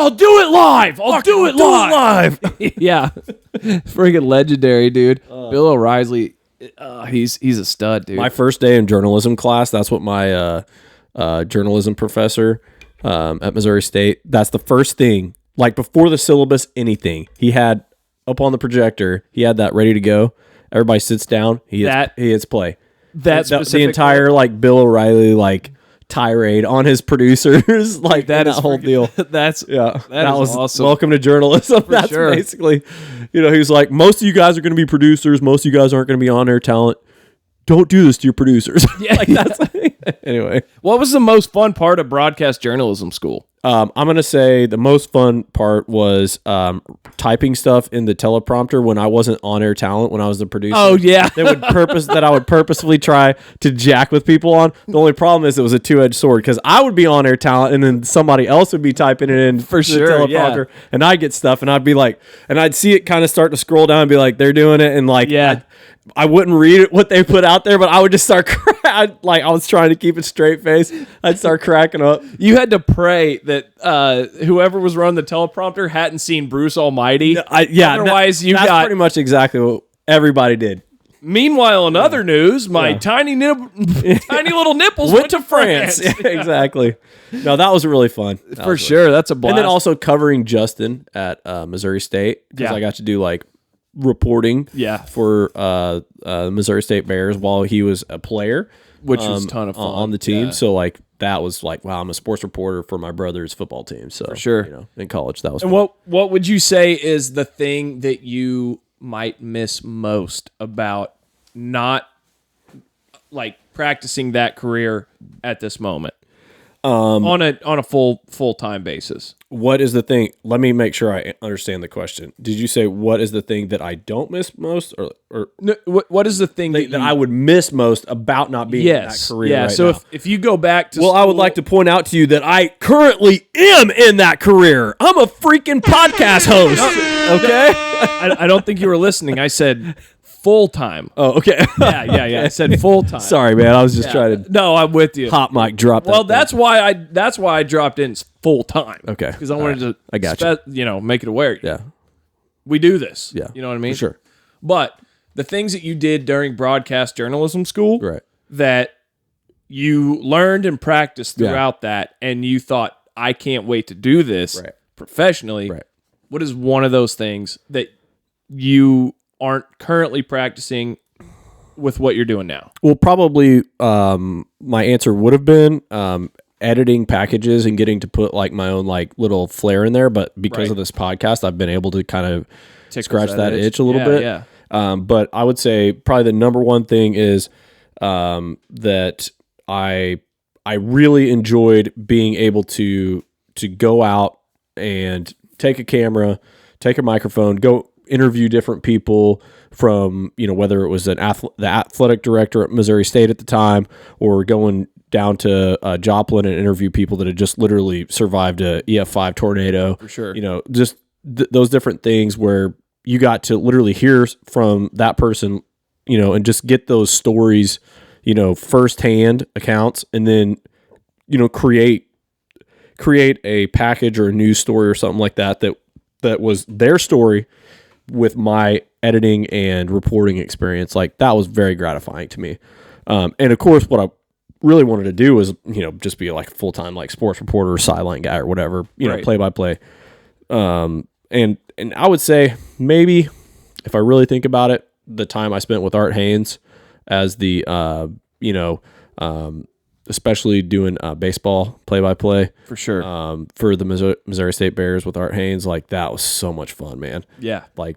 I'll do it live. I'll do it live. Yeah. Freaking legendary, dude. Bill O'Reilly, he's a stud, dude. My first day in journalism class, that's what my journalism professor at Missouri State, that's the first thing, like before the syllabus, anything, he had up on the projector, he had that ready to go. Everybody sits down, he hits play. That's the entire like Bill O'Reilly like tirade on his producers, like that whole deal. That was awesome. Welcome to journalism. That's sure. basically, he was like, most of you guys are going to be producers. Most of you guys aren't going to be on air talent. Don't do this to your producers. Yeah. Anyway, what was the most fun part of broadcast journalism school? I'm going to say the most fun part was typing stuff in the teleprompter when I wasn't on air talent, when I was the producer. Oh, yeah. that I would purposefully try to jack with people on. The only problem is it was a two-edged sword because I would be on air talent and then somebody else would be typing it in for sure, teleprompter, and I'd get stuff and I'd be like, and I'd see it kind of start to scroll down and be like, they're doing it, and like, I wouldn't read it, what they put out there, but I would just start I was trying to keep a straight face. I'd start cracking up. You had to pray that whoever was running the teleprompter hadn't seen Bruce Almighty. Otherwise, that's pretty much exactly what everybody did. Meanwhile, in other news, my tiny little nipples went to France. Yeah, exactly. No, that was really fun. For sure. That's a blast. And then also covering Justin at Missouri State, because I got to do like reporting for Missouri State Bears while he was a player, which was a ton of fun on the team. So like that was like, wow, I'm a sports reporter for my brother's football team. So for sure, in college that was and fun. What would you say is the thing that you might miss most about not like practicing that career at this moment on a full-time basis? What is the thing? Let me make sure I understand the question. Did you say what is the thing that I don't miss most, or no, what is the thing that I would miss most about not being in that career? Yeah. Right So now? if you go back to I would like to point out to you that I currently am in that career. I'm a freaking podcast host. Okay. I don't think you were listening. I said full-time. Oh, okay. Yeah. I said full-time. Sorry, man. I was just trying to. No, I'm with you. Hot mic drop. Well, that's why I dropped in full-time. Okay. Because I wanted to. I got you. Make it aware. Yeah. We do this. Yeah. You know what I mean? For sure. But the things that you did during broadcast journalism school, right, that you learned and practiced throughout that, and you thought, I can't wait to do this professionally. Right. What is one of those things that you aren't currently practicing with what you're doing now? Well, probably my answer would have been editing packages and getting to put like my own like little flair in there. But because of this podcast, I've been able to kind of scratch that itch a little bit. Yeah. But I would say probably the number one thing is that I really enjoyed being able to go out and take a camera, take a microphone, go interview different people from, whether it was the athletic director at Missouri State at the time, or going down to Joplin and interview people that had just literally survived a EF5 tornado. For sure. Just those different things where you got to literally hear from that person, and just get those stories, firsthand accounts, and then, create a package or a news story or something like that was their story with my editing and reporting experience. Like that was very gratifying to me. And of course, what I really wanted to do was, just be like a full-time like sports reporter or sideline guy or whatever, play-by-play. And I would say maybe if I really think about it, the time I spent with Art Haynes as the, especially doing baseball play-by-play. For sure. For the Missouri State Bears with Art Haynes, like that was so much fun, man. Yeah. Like,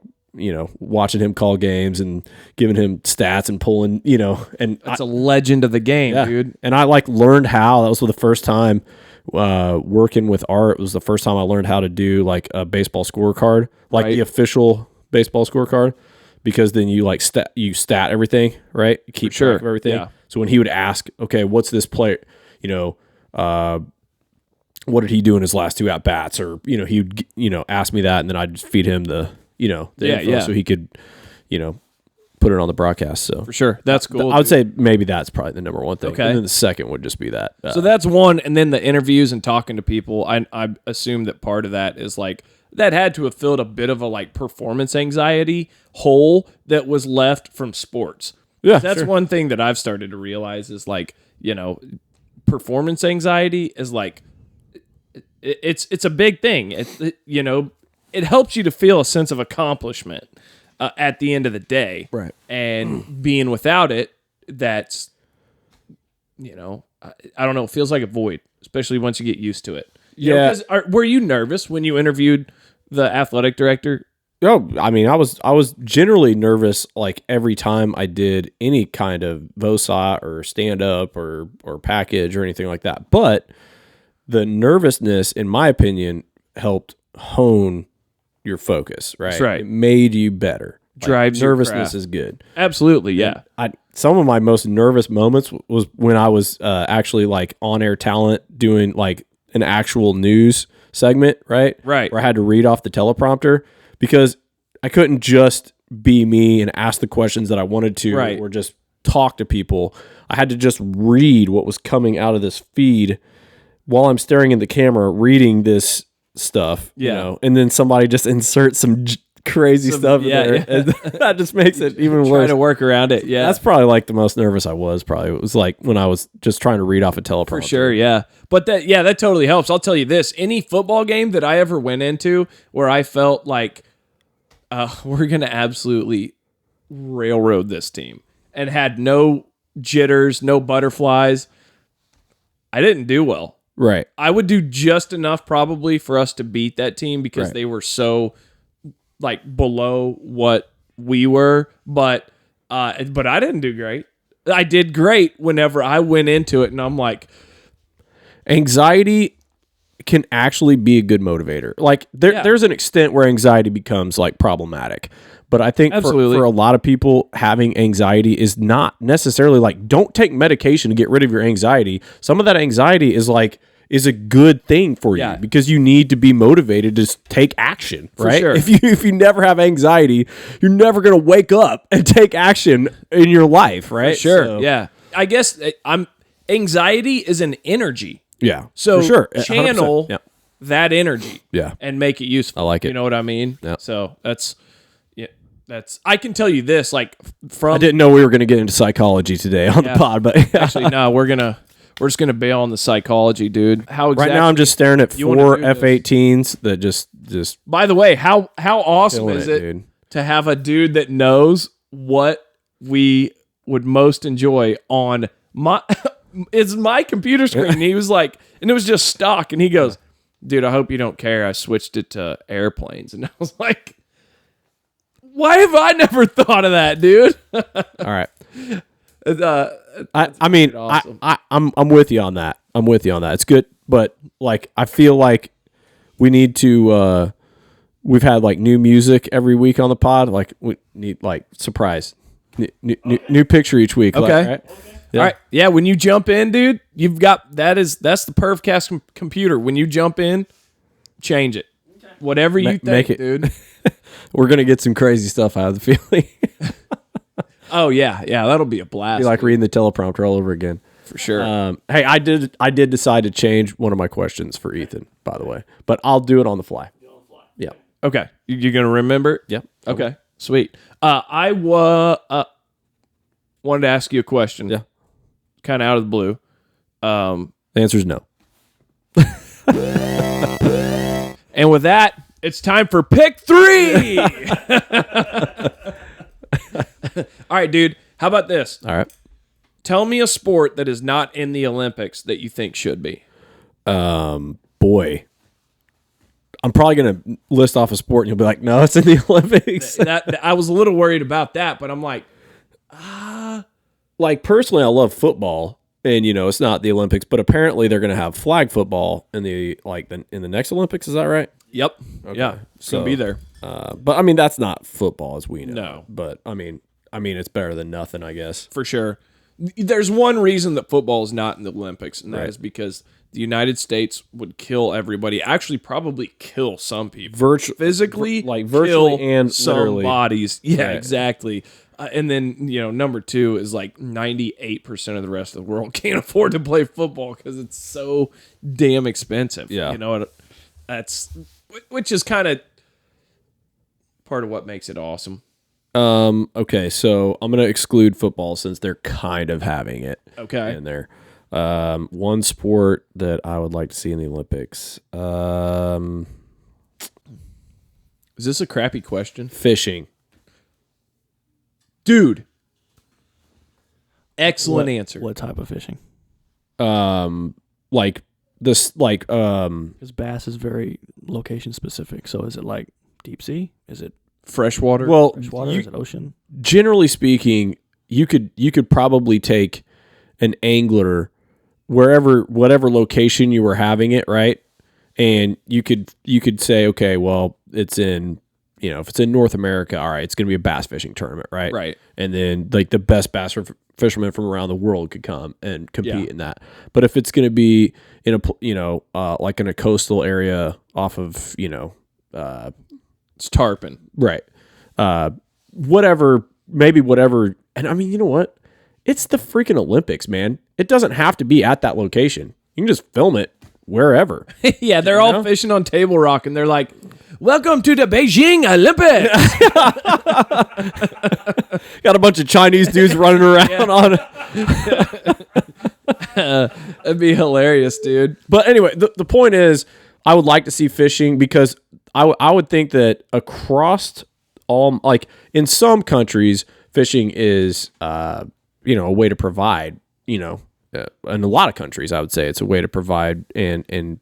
watching him call games and giving him stats and pulling, and that's a legend of the game, dude. And I learned how. That was the first time working with Art. It was the first time I learned how to do like a baseball scorecard, like the official baseball scorecard, because then you stat everything, right? You keep track of everything. Yeah. So when he would ask, okay, what's this player, what did he do in his last two at bats? Or, he would, ask me that, and then I'd just feed him the info so he could, put it on the broadcast. So for sure, that's cool. I would say maybe that's probably the number one thing. Okay. And then the second would just be that. So that's one, and then the interviews and talking to people. I assume that part of that is like that had to have filled a bit of a like performance anxiety hole that was left from sports. Yeah, that's one thing that I've started to realize is like, you know, performance anxiety is like it's a big thing. You know, it helps you to feel a sense of accomplishment at the end of the day, right? And being without it, that's, you know, I don't know, it feels like a void, especially once you get used to it. Yeah. Were you nervous when you interviewed the athletic director? Oh, I mean, I was generally nervous like every time I did any kind of VOSOT or stand up or package or anything like that. But the nervousness, in my opinion, helped hone your focus, right? That's right. It made you better. Drives nervousness is good. Absolutely, yeah. Some of my most nervous moments was when I was actually like on air talent doing like an actual news segment, right? Right. Where I had to read off the teleprompter because I couldn't just be me and ask the questions that I wanted to, right, or just talk to people. I had to just read what was coming out of this feed while I'm staring in the camera, reading this stuff, you know, and then somebody just inserts some crazy stuff in there. And that just makes it even worse. Trying to work around it, yeah. That's probably like the most nervous I was, probably. It was like when I was just trying to read off a teleprompter. For sure, yeah. But that totally helps. I'll tell you this, any football game that I ever went into where I felt like we're going to absolutely railroad this team and had no jitters, no butterflies, I didn't do well. Right. I would do just enough probably for us to beat that team because they were so like below what we were, but I didn't do great. I did great whenever I went into it, and I'm like, anxiety can actually be a good motivator. Like there's an extent where anxiety becomes like problematic. But I think for a lot of people, having anxiety is not necessarily like, don't take medication to get rid of your anxiety. Some of that anxiety is a good thing for you because you need to be motivated to take action, right? Sure. If you never have anxiety, you're never going to wake up and take action in your life, right? For sure. So, yeah. I guess anxiety is an energy. Yeah. So for sure. Channel that energy. Yeah. And make it useful. I like it. You know what I mean? Yeah. So that's I can tell you this, like I didn't know we were going to get into psychology today on the pod, but actually no, we're just gonna bail on the psychology, dude. How exactly? Right now I'm just staring at 4 F-18s that just. By the way, how awesome is it dude, to have a dude that knows what we would most enjoy on my computer screen? He was like, and it was just stock, and he goes, "Dude, I hope you don't care. I switched it to airplanes," and I was like, why have I never thought of that, dude? All right. I mean, awesome. I'm with you on that. It's good, but like I feel like we need to. We've had like new music every week on the pod. Like we need like surprise, new picture each week. Okay. Like, right? Yeah. All right. Yeah. When you jump in, dude, you've got that's the Pervcast computer. When you jump in, change it. Okay. Whatever you think, make it, dude. We're gonna get some crazy stuff out of the feeling. Oh yeah, that'll be a blast. Be like reading the teleprompter all over again. For sure. Hey, I did decide to change one of my questions for Ethan, by the way, but I'll do it on the fly. Yeah. Okay. You're gonna remember? Yeah. Okay. Sweet. I wanted to ask you a question. Yeah. Kind of out of the blue. The answer is no. And with that, it's time for pick 3. All right, dude. How about this? All right. Tell me a sport that is not in the Olympics that you think should be. Boy. I'm probably going to list off a sport and you'll be like, no, it's in the Olympics. I was a little worried about that, but I'm like, Like, personally, I love football. And, it's not the Olympics, but apparently they're going to have flag football in the next Olympics. Is that right? Yep. Okay. Yeah. It's going to be there. But, I mean, that's not football as we know. No. But, I mean, it's better than nothing, I guess. For sure. There's one reason that football is not in the Olympics, and that is because the United States would kill everybody. Actually, probably kill some people. Physically, virtually and some literally. bodies. Yeah, right. Exactly. And then, number 2 is like 98% of the rest of the world can't afford to play football because it's so damn expensive. Yeah. Which is kind of part of what makes it awesome. Okay, so I'm going to exclude football since they're kind of having it in there. One sport that I would like to see in the Olympics. Is this a crappy question? Fishing. Dude. Excellent answer. What type of fishing? Like this, because bass is very location specific. So is it like deep sea? Is it freshwater? Well, freshwater? Is it ocean? Generally speaking, you could probably take an angler whatever location you were having it, right? And you could say, okay, well, it's in, if it's in North America, all right, it's going to be a bass fishing tournament, right? Right. And then like the best bass fishermen from around the world could come and compete in that. But if it's going to be in a, like in a coastal area off of, it's tarpon. Right. Whatever. And I mean, you know what? It's the freaking Olympics, man. It doesn't have to be at that location. You can just film it wherever. Yeah, they're all fishing on Table Rock, and they're like, "Welcome to the Beijing Olympics." Got a bunch of Chinese dudes running around on it. That'd be hilarious, dude. But anyway, the point is, I would like to see fishing because I would think that across all, like in some countries, fishing is, a way to provide, in a lot of countries, I would say it's a way to provide and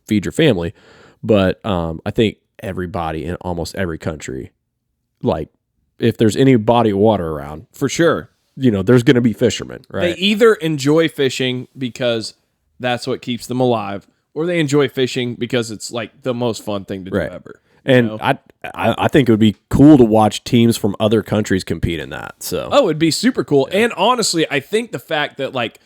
feed your family. But I think everybody in almost every country, like if there's any body of water around, for sure, there's going to be fishermen, right? They either enjoy fishing because that's what keeps them alive, or they enjoy fishing because it's like the most fun thing to do ever. And I think it would be cool to watch teams from other countries compete in that. So it'd be super cool. Yeah. And honestly, I think the fact that like,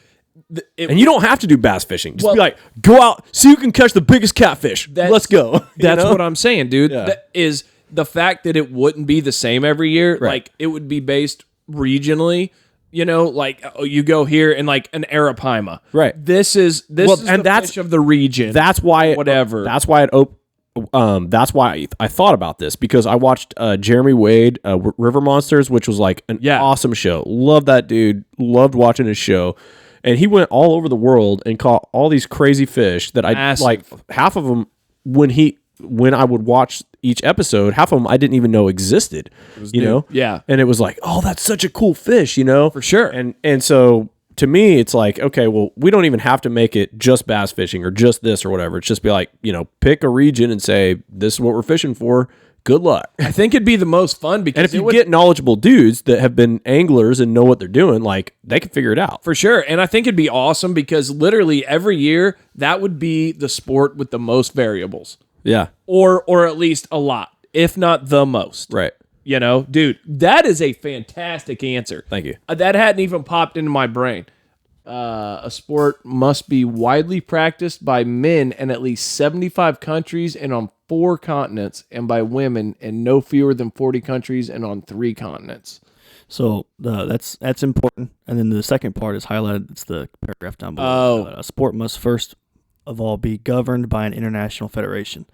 and you don't have to do bass fishing. Just be like, go out, see who can catch the biggest catfish. Let's go. That's what I'm saying, dude. Yeah. That is the fact that it wouldn't be the same every year. Right. Like it would be based regionally. Like you go here and like an Arapaima. Right. This is the fish of the region. That's why whatever. That's why that's why I thought about this, because I watched Jeremy Wade, River Monsters, which was like an awesome show. Loved that dude. Loved watching his show. And he went all over the world and caught all these crazy fish that I like. Half of them, when I would watch each episode, half of them I didn't even know existed. Yeah. And it was like, oh, that's such a cool fish, For sure. And so to me, it's like, okay, well, we don't even have to make it just bass fishing or just this or whatever. It's just be like, pick a region and say, this is what we're fishing for. Good luck. I think it'd be the most fun because and if you get knowledgeable dudes that have been anglers and know what they're doing, like they can figure it out. For sure. And I think it'd be awesome because literally every year that would be the sport with the most variables. Yeah. Or at least a lot, if not the most. Right. Dude, that is a fantastic answer. Thank you. That hadn't even popped into my brain. A sport must be widely practiced by men in at least 75 countries and on 4 continents, and by women in no fewer than 40 countries and on 3 continents. So that's important. And then the second part is highlighted. It's the paragraph down below. A sport must first of all be governed by an international federation.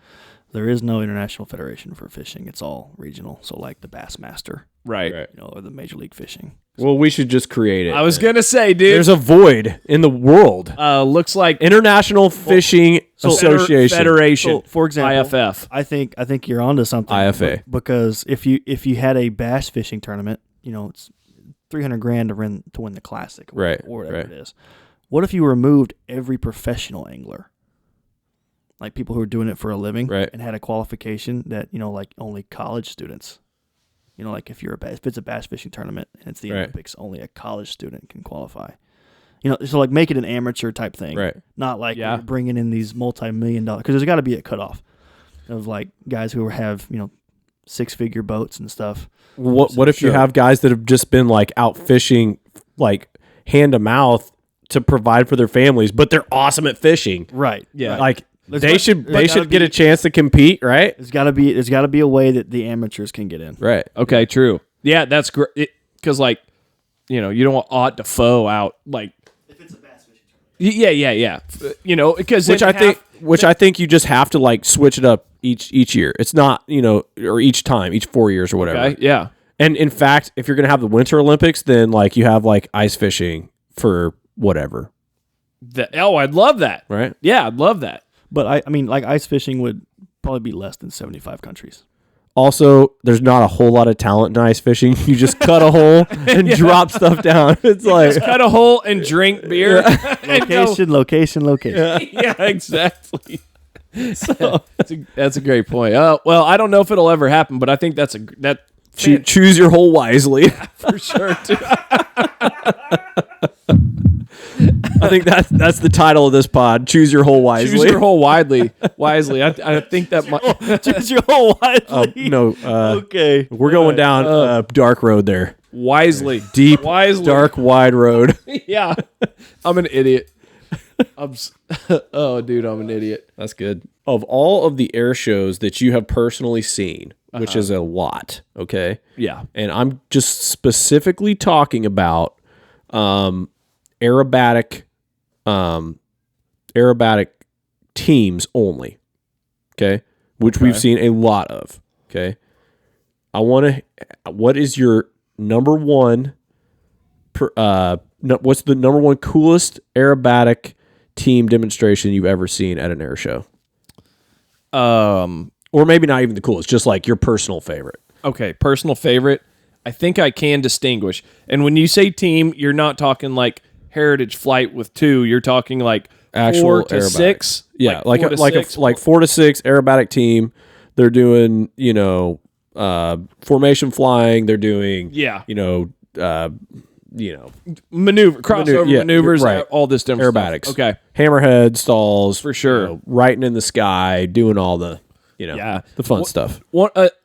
There is no international federation for fishing. It's all regional. So like the Bassmaster, right. Or the Major League Fishing. Well, we should just create it. I was going to say, dude. There's a void in the world. Looks like International Fishing Association. Federation. So, for example, IFF. I think you're onto something. IFA. Because if you had a bass fishing tournament, it's $300,000 to win the classic, or whatever it is. What if you removed every professional angler? Like people who are doing it for a living, and had a qualification that like only college students, like if it's a bass fishing tournament and it's the Olympics, only a college student can qualify. So like make it an amateur type thing, not like you're bringing in these multi-million-dollar, because there's got to be a cutoff of like guys who have 6-figure boats and stuff. What if you have guys that have just been like out fishing, like hand to mouth to provide for their families, but they're awesome at fishing, right? Yeah, like. They should get a chance to compete, right? There's got to be a way that the amateurs can get in. Right. Okay, true. Yeah, that's great. Because, like, you know, you don't want Ott Defoe out, like. If it's a bass fishing tournament. Yeah. You know, because. Which I think you just have to, like, switch it up each year. It's not, you know, or each 4 years or whatever. Okay, yeah. And in fact, if you're going to have the Winter Olympics, then, like, you have, like, ice fishing for whatever. I'd love that. Right? Yeah, I'd love that. But, I mean, like, ice fishing would probably be less than 75 countries. Also, there's not a whole lot of talent in ice fishing. You just cut a hole and drop stuff down. It's like just cut a hole and drink beer. Location. Yeah, exactly. So that's a great point. Well, I don't know if it'll ever happen, but I think choose your hole wisely. For sure. Too. I think that's the title of this pod. Choose your hole wisely. Choose your hole wisely. I think that might choose your hole wisely. No. Okay. We're going down a dark road there. Wisely. Deep, wisely. dark, wide road. Yeah. I'm an idiot. Oh, dude, I'm an idiot. That's good. Of all of the air shows that you have personally seen, which is a lot, okay? Yeah. And I'm just specifically talking about aerobatic teams only, okay? Which we've seen a lot of, okay? What is your number one, what's the number one coolest aerobatic team demonstration you've ever seen at an air show? Or maybe not even the coolest, just like your personal favorite. Okay, personal favorite. I think I can distinguish. And when you say team, you're not talking like Heritage Flight with 2. You're talking like actual 4 to aerobatic. 6. Yeah, like 4 to 6 aerobatic team. They're doing, you know, formation flying. They're doing, crossover maneuvers, right. All this different aerobatics. Stuff. Okay, hammerhead stalls for sure. You know, writing in the sky, doing all the, the fun stuff.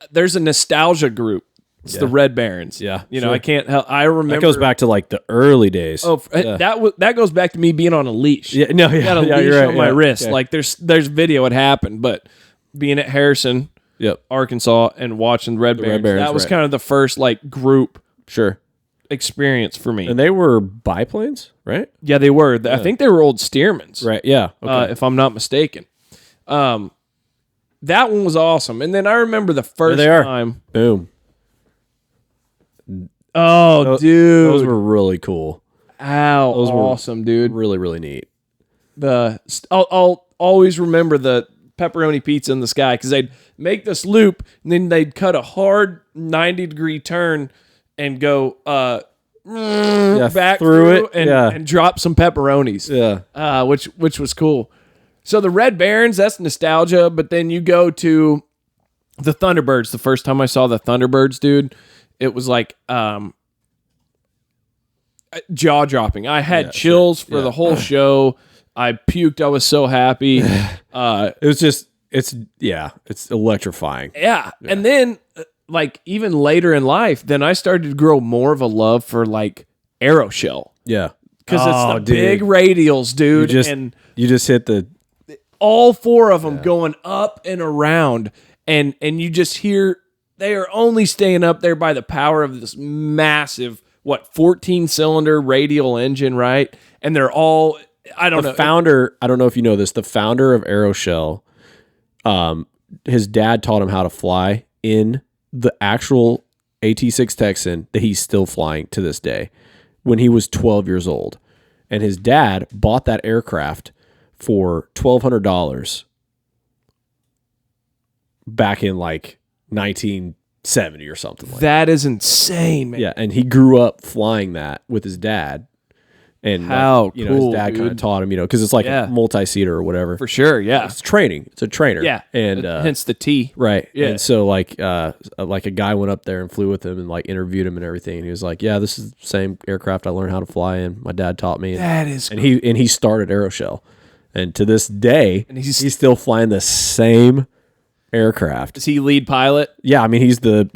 There's a nostalgia group. It's the Red Barons. Yeah, I can't help. I remember that goes back to like the early days. Oh, that goes back to me being on a leash. Yeah, no, yeah, got a leash you're right, on my wrist. Okay. Like there's video it happened, but being at Harrison, Arkansas, and watching Red Barons, that was kind of the first like group experience for me. And they were biplanes, right? Yeah, they were. I think they were old Stearmans, right? Yeah, okay. If I'm not mistaken. That one was awesome. And then I remember the first time. Boom. Oh, dude. Those were really cool. Ow, those were awesome, dude. Really, really neat. I'll always remember the pepperoni pizza in the sky because they'd make this loop and then they'd cut a hard 90-degree turn and go back through it and drop some pepperonis. Yeah. Which was cool. So the Red Barons, that's nostalgia, but then you go to the Thunderbirds. The first time I saw the Thunderbirds, dude, it was like jaw-dropping. I had chills for the whole show. I puked. I was so happy. It was just, it's electrifying. Yeah. And then, like, even later in life, then I started to grow more of a love for, like, Aeroshell. Yeah. Because it's the big radials, dude. You just hit the... All 4 of them going up and around. And you just hear... They are only staying up there by the power of this massive, 14-cylinder radial engine, right? And they're all... I don't know. I don't know if you know this, the founder of Aeroshell, his dad taught him how to fly in the actual AT-6 Texan that he's still flying to this day when he was 12 years old. And his dad bought that aircraft for $1,200 back in like 1970 or something like that. That is insane, man. Yeah, and he grew up flying that with his dad. And how cool, his dad kind of taught him, because it's like a multi-seater or whatever. For sure, yeah. It's training. It's a trainer. Yeah, and hence the T. Right. Yeah. And so like a guy went up there and flew with him and like interviewed him and everything. And he was like, "Yeah, this is the same aircraft I learned how to fly in. My dad taught me." That is cool. He started Aeroshell, and to this day, and he's still flying the same aircraft. Is he lead pilot? Yeah, I mean he's the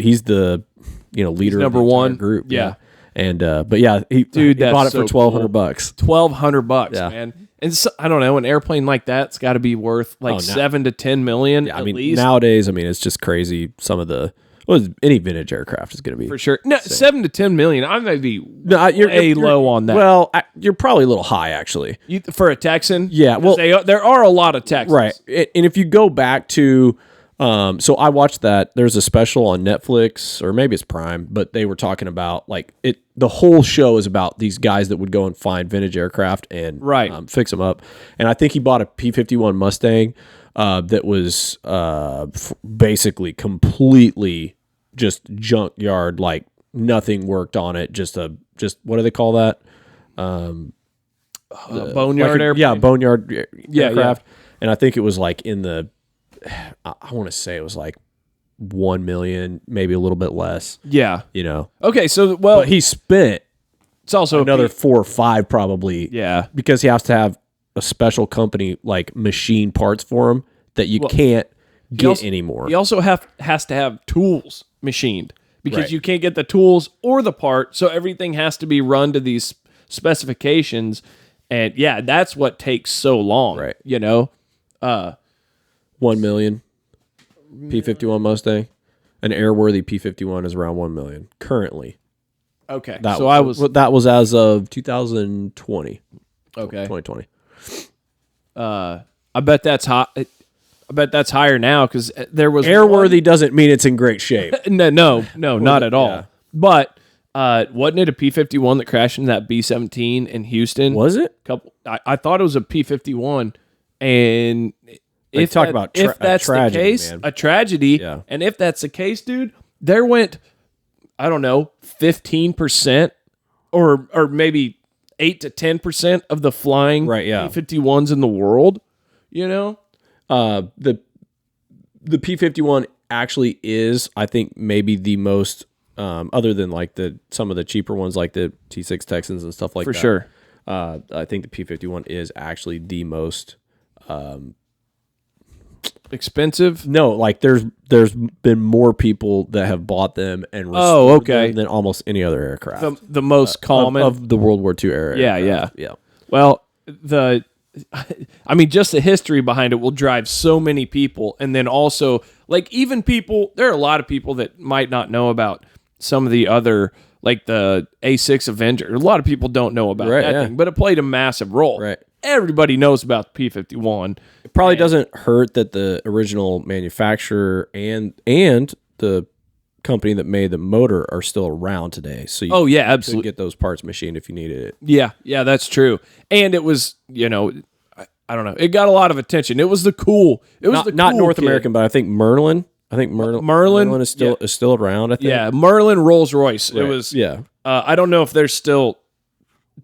leader number of the one group. Yeah. And but yeah, he bought it for $1,200. $1,200, man. And so, I don't know, an airplane like that's got to be worth like $7 to $10 million. Yeah, at least. Nowadays, it's just crazy. Some of the Well, any vintage aircraft is going to be for sure. No, 7 to 10 million. I may be you're low on that. Well, you're probably a little high actually. For a Texan, yeah. Well, there are a lot of Texans, right? And if you go back to, so I watched that. There's a special on Netflix or maybe it's Prime, but they were talking about like it. The whole show is about these guys that would go and find vintage aircraft and fix them up. And I think he bought a P-51 Mustang that was basically completely just junkyard, like nothing worked on it. Just what do they call that? Boneyard airplane. Yeah, boneyard aircraft. Yeah. And I think it was like in the, I want to say it was like 1 million, maybe a little bit less. Yeah. Okay, so well, but he spent it's also another 4 or 5 probably. Yeah. Because he has to have a special company like machine parts for him that you can't get anymore. He also has to have tools machined because you can't get the tools or the part, so everything has to be run to these specifications. And yeah, that's what takes so long. Right. 1 million P-51 Mustang. An airworthy P-51 is around 1 million currently. Okay. That was as of 2020. Okay. 2020. I bet that's hot. I bet that's higher now because there was airworthy doesn't mean it's in great shape. No, not at all. Yeah. But wasn't it a P-51 that crashed into that B-17 in Houston? Was it? I thought it was a P-51, and if that's tragedy, the case, man. A tragedy. Yeah. And if that's the case, dude, there went, I don't know, 15% or maybe 8 to 10% of the flying P-51s in the world. The P-51 actually is, I think, maybe the most, other than like some of the cheaper ones like the T6 Texans and stuff like that. For sure. I think the P-51 is actually the most expensive. No, like there's been more people that have bought them and restored them than almost any other aircraft. The most common of the World War II era. Yeah. Well, just the history behind it will drive so many people. And then also, like, even people, there are a lot of people that might not know about some of the other, like the A6 Avenger. A lot of people don't know about that thing, but it played a massive role. Right. Everybody knows about the P-51. It probably doesn't hurt that the original manufacturer and the company that made the motor are still around today. So you absolutely could get those parts machined if you needed it. Yeah, that's true. And it was, I don't know, it got a lot of attention. It was not North American, but I think Merlin. Merlin is still around. I think. Yeah, Merlin, Rolls-Royce. Right. It was. Yeah. I don't know if they're still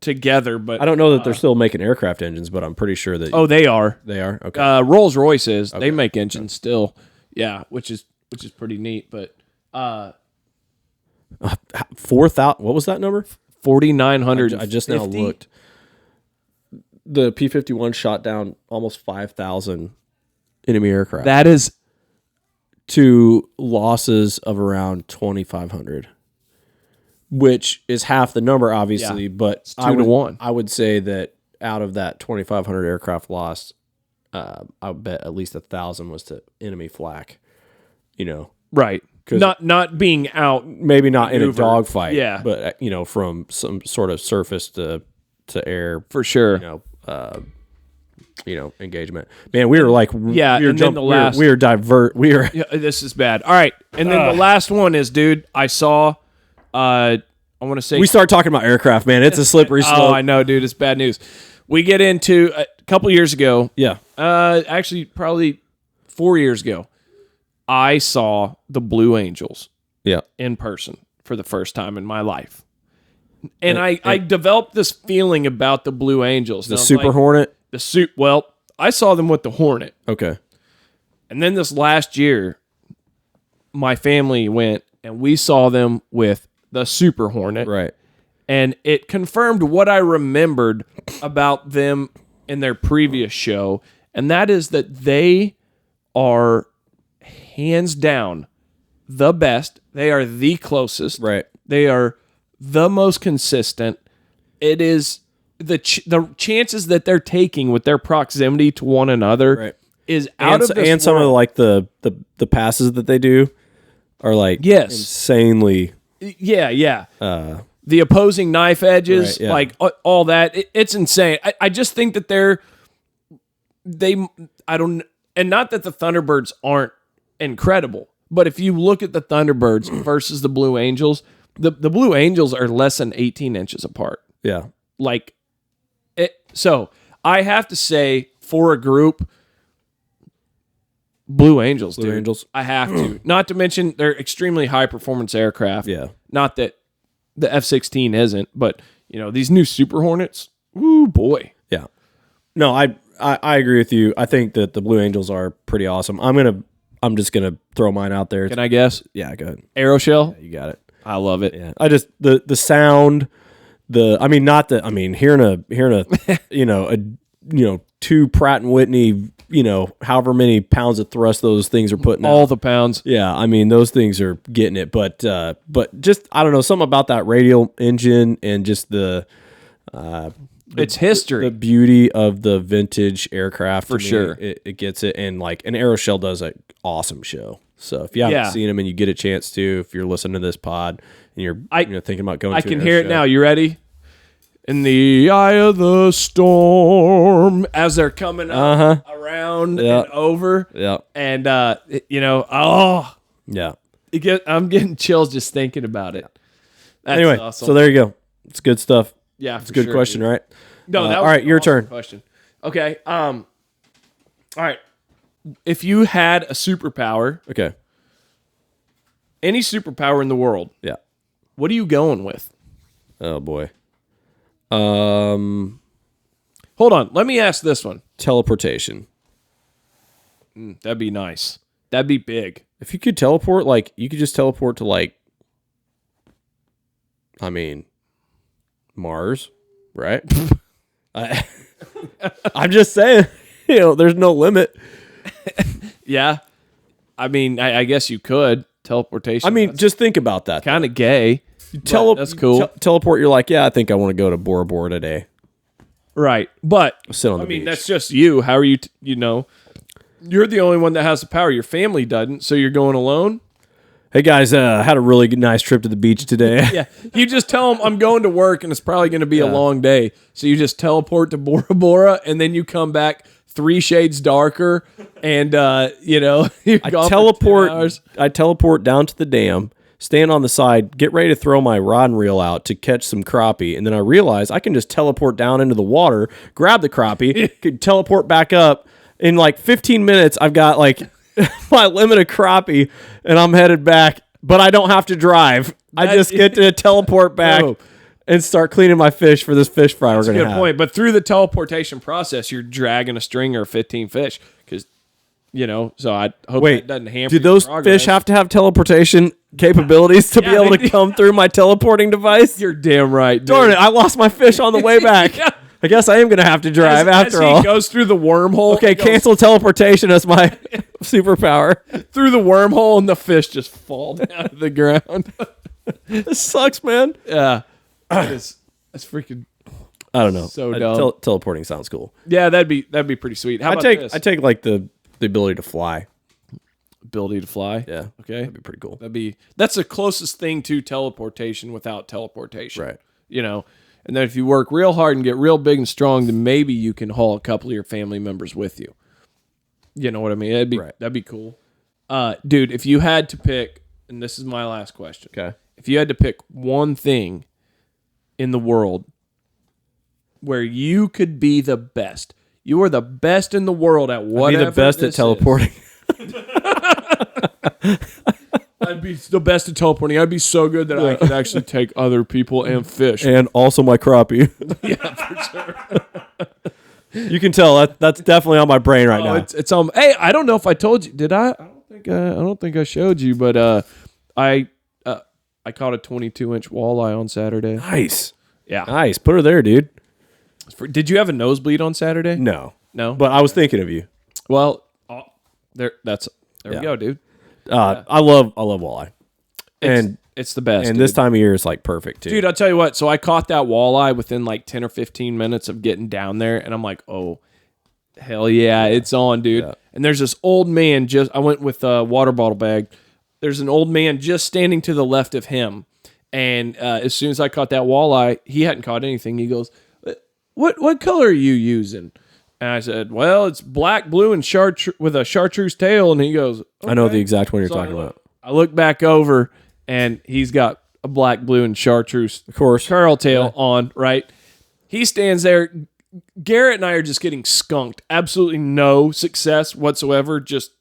together, but I don't know that they're still making aircraft engines, but I'm pretty sure that. Oh, they are. They are. Okay. Rolls-Royce is. Okay. They make engines still. Yeah, which is pretty neat. But 4,000. What was that number? 4,900. I just now looked. The P-51 shot down almost 5,000 enemy aircraft. That is to losses of around 2,500, which is half the number, obviously. But it's 2 to 1. I would say that out of that 2,500 aircraft lost, I bet at least 1,000 was to enemy flak. Right. Not being out, maybe not in a dogfight. Yeah, but from some sort of surface to air, for sure. Engagement. Man, we were like, we are divert. We are. Yeah, this is bad. All right, and then the last one is, dude. I saw. I want to say we start talking about aircraft, man. It's a slippery slope. Oh, I know, dude. It's bad news. We get into a couple years ago. Yeah. Actually, probably 4 years ago. I saw the Blue Angels in person for the first time in my life. And I developed this feeling about the Blue Angels. The Super Hornet? Well, I saw them with the Hornet. Okay. And then this last year, my family went and we saw them with the Super Hornet. Right. And it confirmed what I remembered about them in their previous show. And that is that they are hands down the best. They are the closest. Right. They are the most consistent. It is the chances that they're taking with their proximity to one another is out of this and some world. of like the passes that they do are like yes, insanely. Yeah. The opposing knife edges, right, yeah. like all that, it's insane. I just think that and not that the Thunderbirds aren't incredible, but if you look at the Thunderbirds versus the Blue Angels, the Blue Angels are less than 18 inches apart. Yeah. Like, so I have to say, for a group, Blue Angels, dude. Angels. I have to. Not to mention, they're extremely high-performance aircraft. Yeah. Not that the F-16 isn't, but, these new Super Hornets, woo, boy. Yeah. No, I agree with you. I think that the Blue Angels are pretty awesome. I'm just gonna throw mine out there. Can I guess? Yeah, go ahead. Aeroshell? Yeah, you got it. I love it. Yeah. I just the sound, hearing a two Pratt and Whitney, however many pounds of thrust those things are putting out. All the pounds. Yeah, those things are getting it. But just I don't know, something about that radial engine and just it's history. The beauty of the vintage aircraft. For sure. It gets it. And an Aeroshell does an awesome show. So if you haven't seen them and you get a chance to, if you're listening to this pod and you're thinking about going I to can an hear it Aeroshell. now. You ready? In the eye of the storm, as they're coming up around and over. Yeah. And, Yeah. I'm getting chills just thinking about it. That's Anyway, awesome. so there you go. It's good stuff. Yeah, It's a good question, dude. right? No, that all was right, an your awesome turn. question. Okay. All right. If you had a superpower, Okay. any superpower in the world, Yeah. what are you going with? Oh boy. Hold on. Let me ask this one. Teleportation. That'd be nice. That'd be big. If you could teleport, you could just teleport to Mars, right? I'm just saying, there's no limit. Yeah. I guess you could. Teleportation. Just think about that. Kind of gay. That's cool. Teleport, you're like, yeah, I think I want to go to Bora Bora today. Right. But, Sit on the beach. that's just you. How are you, you're the only one that has the power. Your family doesn't, so you're going alone? Hey, guys, had a really nice trip to the beach today. Yeah. You just tell them, I'm going to work, and it's probably going to be a long day. So you just teleport to Bora Bora, and then you come back 3 shades darker, and, you're gone for 10 hours. I teleport down to the dam, stand on the side, get ready to throw my rod and reel out to catch some crappie, and then I realize I can just teleport down into the water, grab the crappie, could teleport back up. In 15 minutes, I've got my limit of crappie, and I'm headed back, but I don't have to drive. I just get to teleport back and start cleaning my fish for this fish fry we're going to have. Good point. But through the teleportation process, you're dragging a stringer of 15 fish because, so I hope that doesn't hamper do those your progress. fish have to have teleportation capabilities to be able to come through my teleporting device? You're damn right, dude. Darn it, I lost my fish on the way back. Yeah. I guess I am going to have to drive after all. He goes through the wormhole. Okay, cancel teleportation as my superpower. Through the wormhole, and the fish just fall down to the ground. This sucks, man. Yeah. That's freaking... I don't know. So dumb. Teleporting sounds cool. Yeah, that'd be pretty sweet. How about this? I take the ability to fly. Ability to fly? Yeah. Okay. That'd be pretty cool. That's the closest thing to teleportation without teleportation. Right. And then if you work real hard and get real big and strong, then maybe you can haul a couple of your family members with you. You know what I mean? That'd be cool. Dude, if you had to pick, and this is my last question. Okay. If you had to pick one thing in the world where you could be the best, you are the best in the world at whatever. Be the best at teleporting. I'd be the best at teleporting. I'd be so good that I could actually take other people and fish. And also my crappie. Yeah, for sure. You can tell that's definitely on my brain right now. It's on. Hey, I don't know if I told you. Did I? I don't think I showed you, but I caught a 22-inch walleye on Saturday. Nice. Yeah. Nice. Put her there, dude. Did you have a nosebleed on Saturday? No. No. But I was thinking of you. Well, there we go, dude. I love walleye. It's the best. And dude. this time of year is perfect too. Dude, I'll tell you what. So I caught that walleye within 10 or 15 minutes of getting down there, and I'm like, oh, hell yeah, it's on, dude. Yeah. And there's this old man. I went with a water bottle bag. there's an old man just standing to the left of him. And as soon as I caught that walleye, he hadn't caught anything. He goes, what color are you using? And I said, well, it's black, blue, and with a chartreuse tail. And he goes, okay. I know the exact one you're talking about. I look back over, and he's got a black, blue, and chartreuse, of course, curl tail on, right? He stands there. Garrett and I are just getting skunked. Absolutely no success whatsoever. Just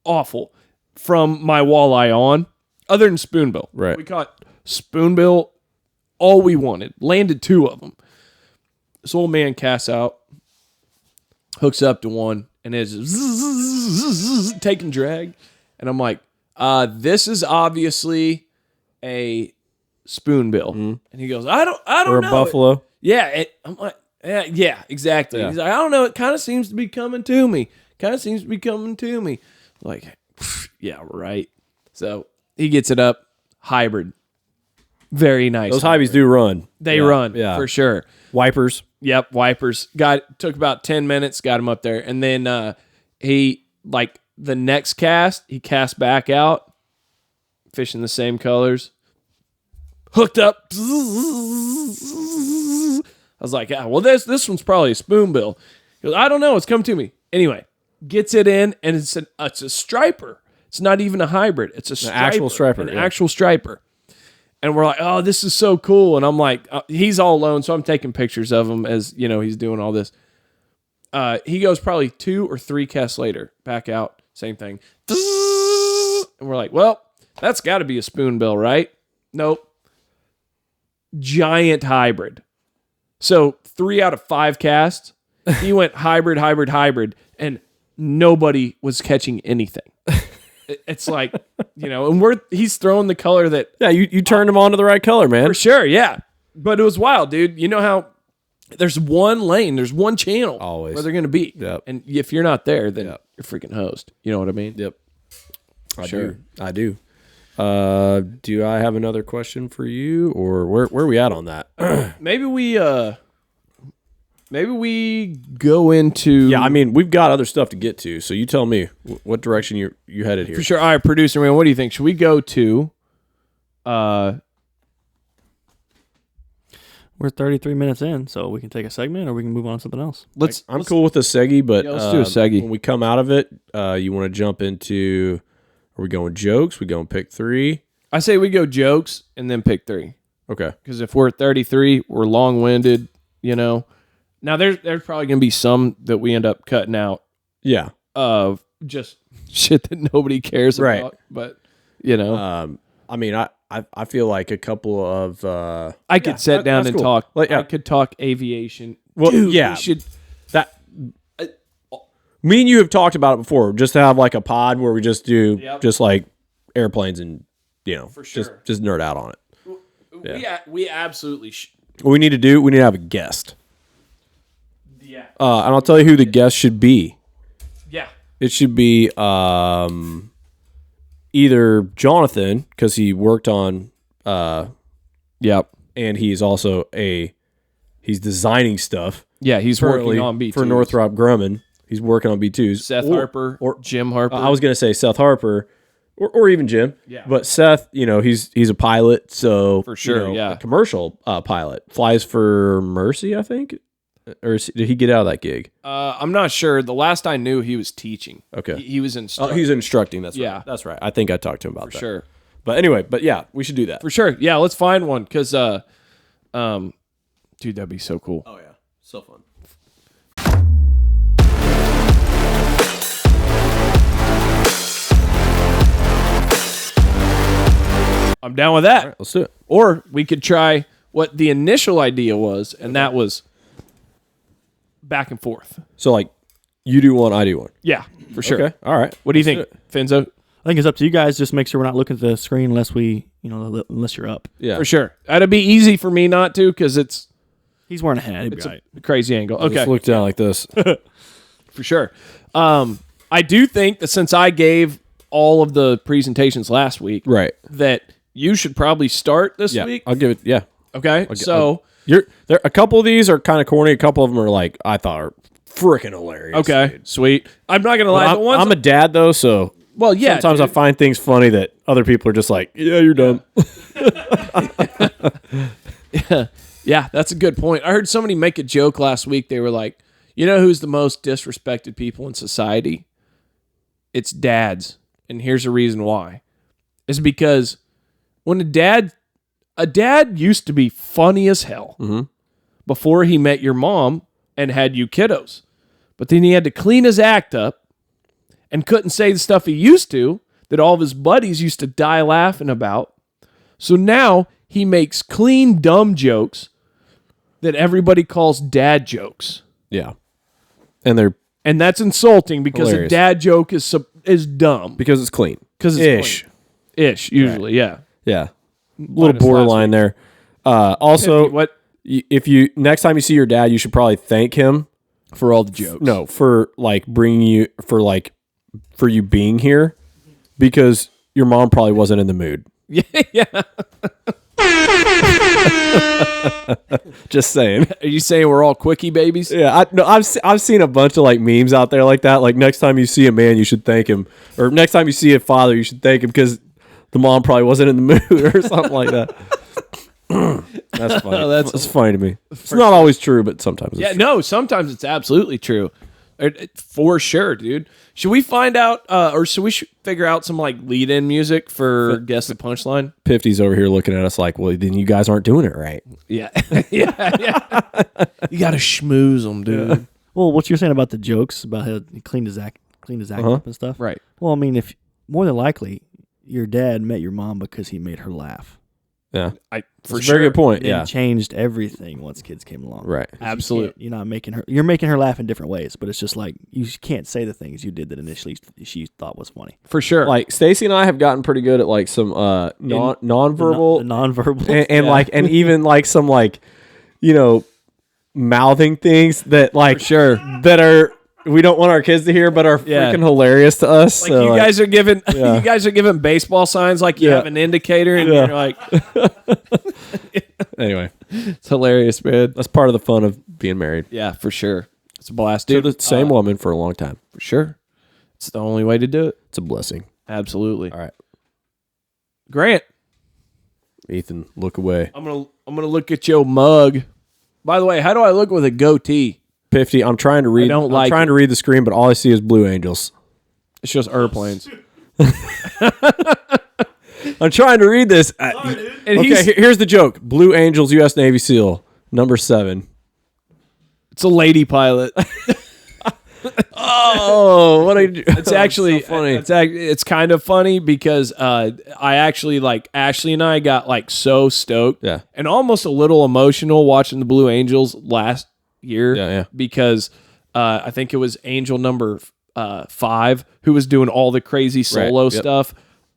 awful from my walleye on, other than spoonbill. Right. We caught spoonbill all we wanted. Landed 2 of them. This old man casts out, hooks up to one, and is taking drag. And I'm like, this is obviously a spoonbill. Mm-hmm. And he goes, I don't or know. Or a buffalo. Yeah. I'm like, yeah, exactly. Yeah. He's like, I don't know. It kind of seems to be coming to me. Like, yeah, right. So he gets it up. Hybrid. Very nice. Those hybrids do run. They run, for sure. Wipers. Yep, wipers. Took about 10 minutes, got him up there. And then he, like, the next cast, he cast back out, fishing the same colors. Hooked up. I was like, well, this one's probably a spoonbill. He goes, I don't know. It's come to me. Anyway, gets it in, and it's a striper. It's not even a hybrid. It's a striper, actual striper. An actual striper. And we're like, oh, this is so cool. And I'm like, he's all alone, so I'm taking pictures of him as, he's doing all this. He goes probably 2 or 3 casts later, back out, same thing. And we're like, well, that's got to be a spoonbill, right? Nope. Giant hybrid. So 3 out of 5 casts, he went hybrid, and nobody was catching anything. It's like, and he's throwing the color that... Yeah, you turned him on to the right color, man. For sure, yeah. But it was wild, dude. You know how there's one lane, there's one channel always where they're going to be. Yep. And if you're not there, then you're freaking hosed. You know what I mean? Yep. I do. Do I have another question for you, or where are we at on that? Maybe we go into... Yeah, I mean, we've got other stuff to get to, so you tell me what direction you headed here. For sure. All right, producer man, what do you think? Should we go to... We're 33 minutes in, so we can take a segment or we can move on to something else. I'm cool with a seggy, but let's do a seggy. When we come out of it, you want to jump into... Are we going jokes? We going pick 3? I say we go jokes and then pick 3. Okay. Because if we're at 33, we're long-winded, Now, there's probably going to be some that we end up cutting out. Yeah. Of just shit that nobody cares about. But, I mean, I feel like a couple of... I could sit down and talk. I could talk aviation. Well, Dude, yeah. Me and you have talked about it before, just to have like a pod where we just do just like airplanes and, For sure. just nerd out on it. Yeah. We absolutely What we need to have a guest. Yeah. And I'll tell you who the guest should be. Yeah. It should be either Jonathan, because he worked on Yep. And he's also he's designing stuff. Yeah, he's working on B2s. For Northrop Grumman. He's working on B2s. Seth Harper or Jim Harper. I was going to say Seth Harper or even Jim. Yeah. But Seth, he's a pilot, so for sure, a commercial pilot. Flies for Mercy, I think. Or did he get out of that gig? I'm not sure. The last I knew, he was teaching. Okay. He was instructing. Oh, he's instructing. That's right. Yeah. That's right. I think I talked to him about that. For sure. But anyway, yeah, we should do that. For sure. Yeah, let's find one because, dude, that'd be so cool. Oh, yeah. So fun. I'm down with that. All right, let's do it. Or we could try what the initial idea was, and that was back and forth. So, like, you do one, I do one. Yeah, for sure. Okay. All right. What do you think, Finzo? I think it's up to you guys. Just make sure we're not looking at the screen unless unless you're up. Yeah. For sure. That'd be easy for me not to because he's wearing a hat. It's a crazy angle. Okay. Just look down like this. For sure. I do think that since I gave all of the presentations last week, right, that you should probably start this week. I'll give it. Yeah. Okay. There a couple of these are kind of corny. A couple of them are I thought are freaking hilarious. Okay. Dude. Sweet. I'm not gonna lie. I'm a dad though, so Well, yeah. Sometimes I find things funny that other people are just like, yeah, you're dumb. Yeah, that's a good point. I heard somebody make a joke last week. They were like, you know who's the most disrespected people in society? It's dads. And here's the reason why. It's because when a dad used to be funny as hell before he met your mom and had you kiddos. But then he had to clean his act up and couldn't say the stuff he used to that all of his buddies used to die laughing about. So now he makes clean, dumb jokes that everybody calls dad jokes. Yeah. And that's insulting because hilarious. A dad joke is dumb. Because it's clean. Because it's clean. Ish, usually, right. Yeah. A little borderline there. Also, what? If you next time you see your dad, you should probably thank him for all the jokes. No, for like bringing you for you being here, because your mom probably wasn't in the mood. Yeah. Just saying. Are you saying we're all quickie babies? Yeah, I've seen a bunch of like memes out there like that. Like next time you see a man, you should thank him, or next time you see a father, you should thank him because the mom probably wasn't in the mood or something like that. That's funny. That's funny to me. It's not always true, but sometimes. It's true. Sometimes it's absolutely true. For sure, dude. Should we find out, or should we figure out some like lead-in music for Guess the Punchline? Pifty's over here looking at us like, well, then you guys aren't doing it right. Yeah. Yeah. You got to schmooze them, dude. Yeah. Well, what you're saying about the jokes, about how he cleaned his act up and stuff. Right. Well, I mean, if more than likely, your dad met your mom because he made her laugh. Yeah. For sure. Very good point. It changed everything once kids came along. Right. Absolutely. You're not making her. You're making her laugh in different ways, but it's just like you can't say the things you did that initially she thought was funny. For sure. Like Stacy and I have gotten pretty good at like some nonverbal, the nonverbal, and like and even like some like mouthing things that like that are. We don't want our kids to hear, but are freaking hilarious to us. Like so, guys are giving, you guys are giving baseball signs like you have an indicator, and you're like. Anyway, it's hilarious, man. That's part of the fun of being married. Yeah, for sure. It's a blast, dude. To the same woman for a long time, for sure. It's the only way to do it. It's a blessing. Absolutely. All right, Grant. Ethan, look away. I'm gonna look at your mug. By the way, how do I look with a goatee? Pifty, I'm trying to read. I'm trying to read the screen, but all I see is Blue Angels. It's just airplanes. I'm trying to read this. Here's the joke: Blue Angels, U.S. Navy SEAL, number 7. It's a lady pilot. Oh, what it's actually so funny. It's kind of funny because I actually like Ashley and I got like so stoked, and almost a little emotional watching the Blue Angels last year, because I think it was Angel number 5 who was doing all the crazy solo stuff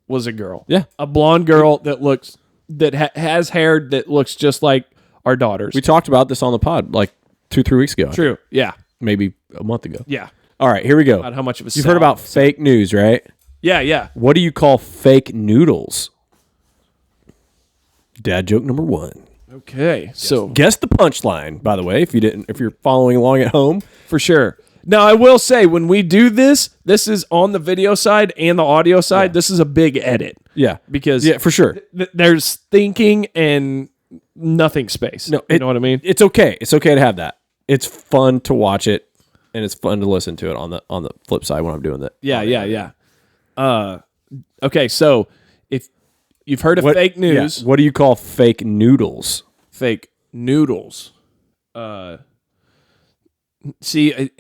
was a girl, a blonde girl that has hair that looks just like our daughters. We talked about this on the pod like 2-3 weeks ago. True, yeah, maybe a month ago. Yeah. All right, here we go. About how much of a you've heard about fake news, right? Yeah. What do you call fake noodles? Dad joke number 1. Okay, so guess the punchline. By the way, if you're following along at home, for sure. Now, I will say when we do this is on the video side and the audio side. This is a big edit. Yeah, because for sure there's thinking and nothing space. No, you know what I mean. It's okay. It's okay to have that. It's fun to watch it, and it's fun to listen to it on the flip side when I'm doing that. Yeah. Okay, so if you've heard of fake news, what do you call fake noodles? Fake noodles. See,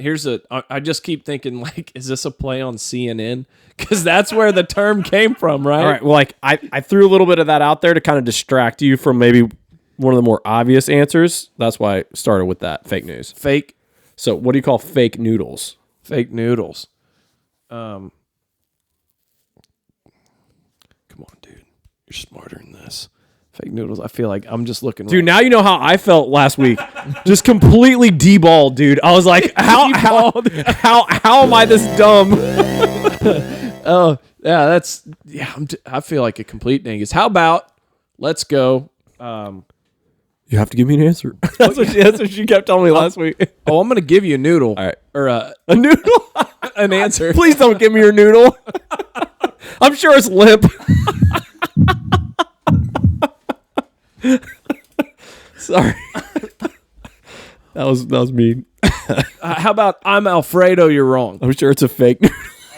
I just keep thinking, like, is this a play on CNN? Because that's where the term came from, right? All right. Well, like, I threw a little bit of that out there to kind of distract you from maybe one of the more obvious answers. That's why I started with that. Fake news. Fake. So what do you call fake noodles? Fake noodles. Come on, dude. You're smarter than this. Fake noodles. I feel like I'm just looking. Dude, now you know how I felt last week. Just completely deballed, dude. I was like, how am I this dumb? Oh, yeah, I feel like a complete dingus. How about let's go. You have to give me an answer. That's what she kept telling me last week. Oh, I'm going to give you a noodle. All right. Or a noodle? an answer. Please don't give me your noodle. I'm sure it's limp. Sorry. That was mean. How about I'm Alfredo, you're wrong? I'm sure it's a fake.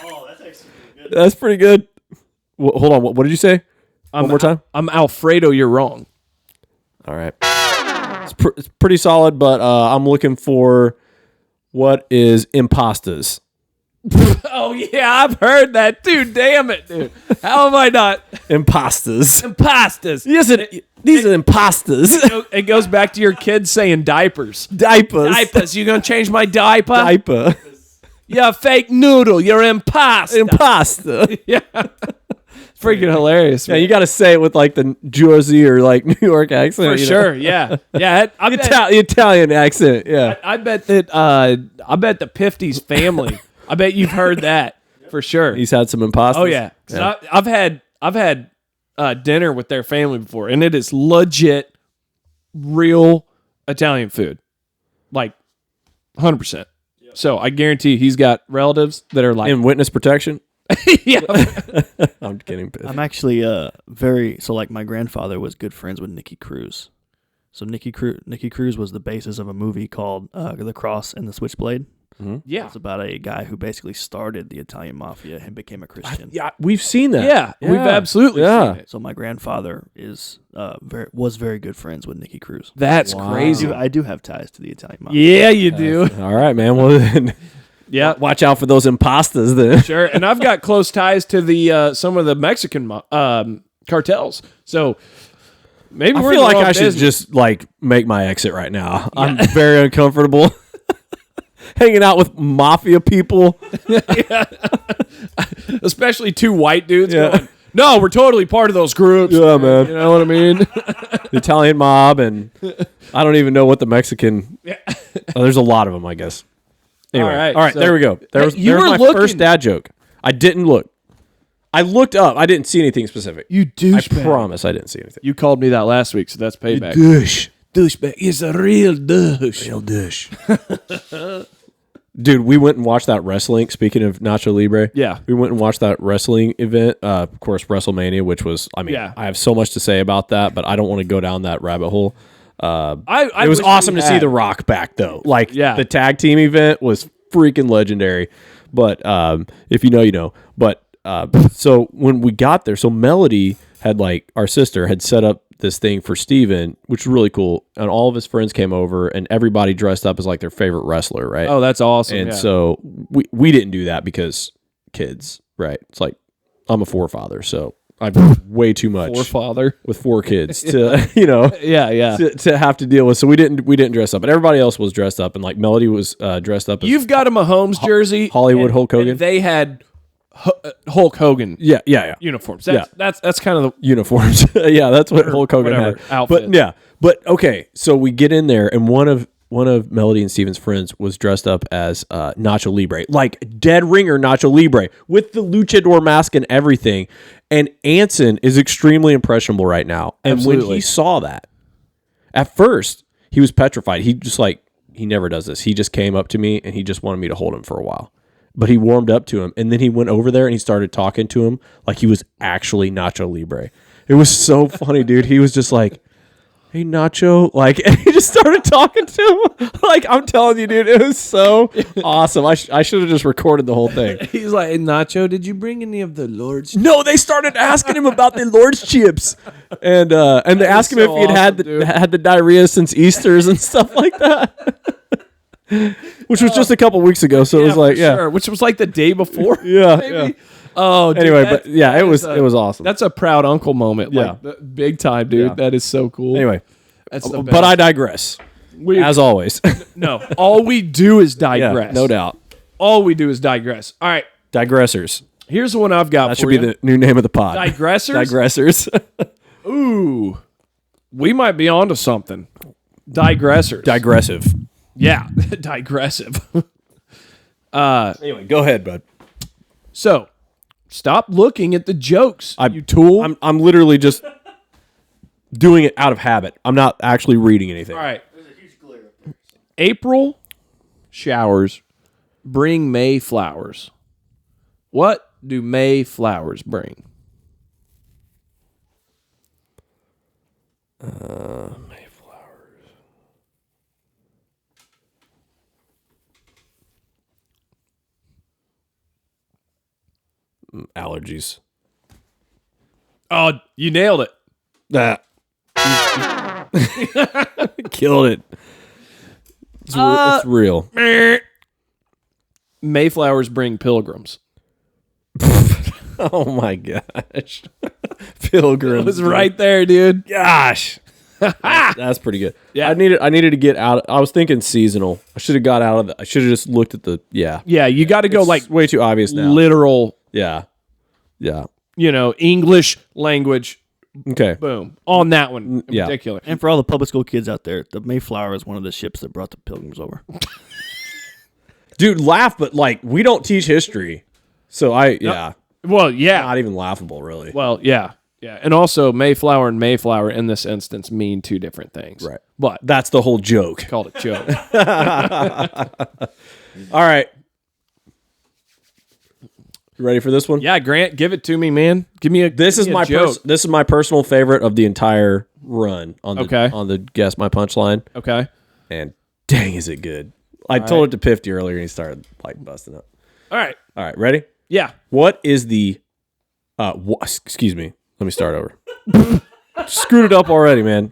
Oh, that's actually good. That's pretty good. Hold on. What did you say? One more time. I'm Alfredo, you're wrong. All right. It's pretty solid, but I'm looking for what is impastas. Oh, yeah, I've heard that too. Damn it, dude. How am I not? Impastas. Impastas. Yes, these are impastas. It goes back to your kids saying diapers. Diapers. Diapers. You gonna change my diaper? Diaper. You're a fake noodle. You're impasta. Impasta. Yeah. Freaking hilarious, Yeah, man. you got to say it with like the Jersey or like New York accent. For sure, yeah. Yeah, Italian accent, yeah. I bet that the Pifty's family, I bet you've heard that for sure. He's had some impastas. Oh yeah. So I've had dinner with their family before, and it is legit real Italian food. Like 100%. So I guarantee he's got relatives that are like In witness protection? yeah. I'm kidding. I'm actually like my grandfather was good friends with Nicky Cruz. So Nicky Cruz was the basis of a movie called The Cross and the Switchblade. Mm-hmm. Yeah. It's about a guy who basically started the Italian mafia and became a Christian. Yeah, we've seen that. Yeah, we've absolutely seen it. So my grandfather was very good friends with Nicky Cruz. That's Wow. crazy. I do have ties to the Italian mafia. Yeah, you do. All right, man. Well, then, Yeah, watch out for those impastas then. sure. And I've got close ties to the some of the Mexican cartels. So maybe I we're feel in the like wrong I should business. just like make my exit right now. I'm very uncomfortable. Hanging out with mafia people. Especially two white dudes Yeah. going, no, we're totally part of those groups. Yeah, man. You know what I mean? The Italian mob, and I don't even know what the Mexican. Oh, there's a lot of them, I guess. Anyway, all right, so- there we go. There's you were my looking- first dad joke. I didn't look. I looked up. I didn't see anything specific. You I douchebag. promise I didn't see anything. You called me that last week, so that's payback. Douche. Douchebag is a real douche. Real douche. Dude, we went and watched that wrestling. Speaking of Nacho Libre, Yeah. we went and watched that wrestling event. Of course, WrestleMania, which was, Yeah. I have so much to say about that, but I don't want to go down that rabbit hole. I It was wish awesome we to see had. The Rock back, though. Like, Yeah. the tag team event was freaking legendary. But if you know, you know. But so when we got there, so Melody had, like, our sister had set up this thing for Steven, which was really cool. And all of his friends came over, and everybody dressed up as, like, their favorite wrestler, right? Oh, that's awesome. And yeah. so we didn't do that because kids, right? It's like, I'm a forefather, so I've done way too much forefather. with 4 kids to, you know, Yeah. to have to deal with. So we didn't dress up, but everybody else was dressed up, and like Melody was dressed up as You've got a Mahomes jersey. Hollywood and- Hulk Hogan. and they had Hulk Hogan yeah uniforms. That's kind of the uniforms. Yeah, that's what Hulk Hogan whatever, had. outfit. But okay, so we get in there, and one of Melody and Steven's friends was dressed up as Nacho Libre, like dead ringer Nacho Libre, with the luchador mask and everything. And Anson is extremely impressionable right now. And when Absolutely. he saw that, at first, he was petrified. He just he never does this. He just came up to me, and he just wanted me to hold him for a while. But he warmed up to him, and then he went over there and he started talking to him like he was actually Nacho Libre. It was so funny, dude. He was just like, "Hey, Nacho," like, and he just started talking to him. Like, I'm telling you, dude, it was so awesome. I should have just recorded the whole thing. He's like, hey, Nacho, did you bring any of the Lord's? No, they started asking him about the Lord's chips, and they asked him so if he'd had awesome, had the diarrhea since Easter's and stuff like that. Which was just a couple weeks ago, so it was like, for yeah, sure, which was like the day before. yeah, maybe. yeah. Oh, dude, Anyway, that- but yeah, that it was is it was awesome. That's a proud uncle moment. Yeah. Like, big time, dude. Yeah. That is so cool. Anyway, that's the but best. I digress, as always. No, all we do is digress. Yeah, no doubt. All we do is digress. All right, Digressors. here's the one I've got That for should be you. the new name of the pod. Digressors? Digressors. Ooh, we might be onto something. Digressors. Digressive. Yeah, digressive. Anyway, go ahead, bud. So, stop looking at the jokes, you tool. I'm literally just doing it out of habit. I'm not actually reading anything. All right. April showers bring May flowers. What do May flowers bring? May flowers. Allergies. Oh, you nailed it. That killed it. It's real. Mayflowers bring pilgrims. Oh my gosh. Pilgrims. It was right there, dude. Gosh. That's pretty good. Yeah. I needed to get out. I was thinking seasonal. I should have got out of the, I should have just looked at the, yeah. Yeah, you got to go like way too obvious now. literal, Yeah. Yeah. English language. Okay. Boom. On that one in particular. And for all the public school kids out there, the Mayflower is one of the ships that brought the pilgrims over. Dude, laugh, but like, we don't teach history. So yeah. Well, yeah. Not even laughable, really. Well, yeah. Yeah. And also, Mayflower and Mayflower in this instance mean two different things. Right. But that's the whole joke. Called it joke. All right. You ready for this one? Yeah, Grant, give it to me, man. Give me a This is my joke. this is my personal favorite of the entire run on the on the Guess My Punchline. Okay. And dang, is it good. I told it to Pifty earlier and he started like busting up. All right. All right, ready? Yeah. What is the excuse me. Let me start over. Screwed it up already, man.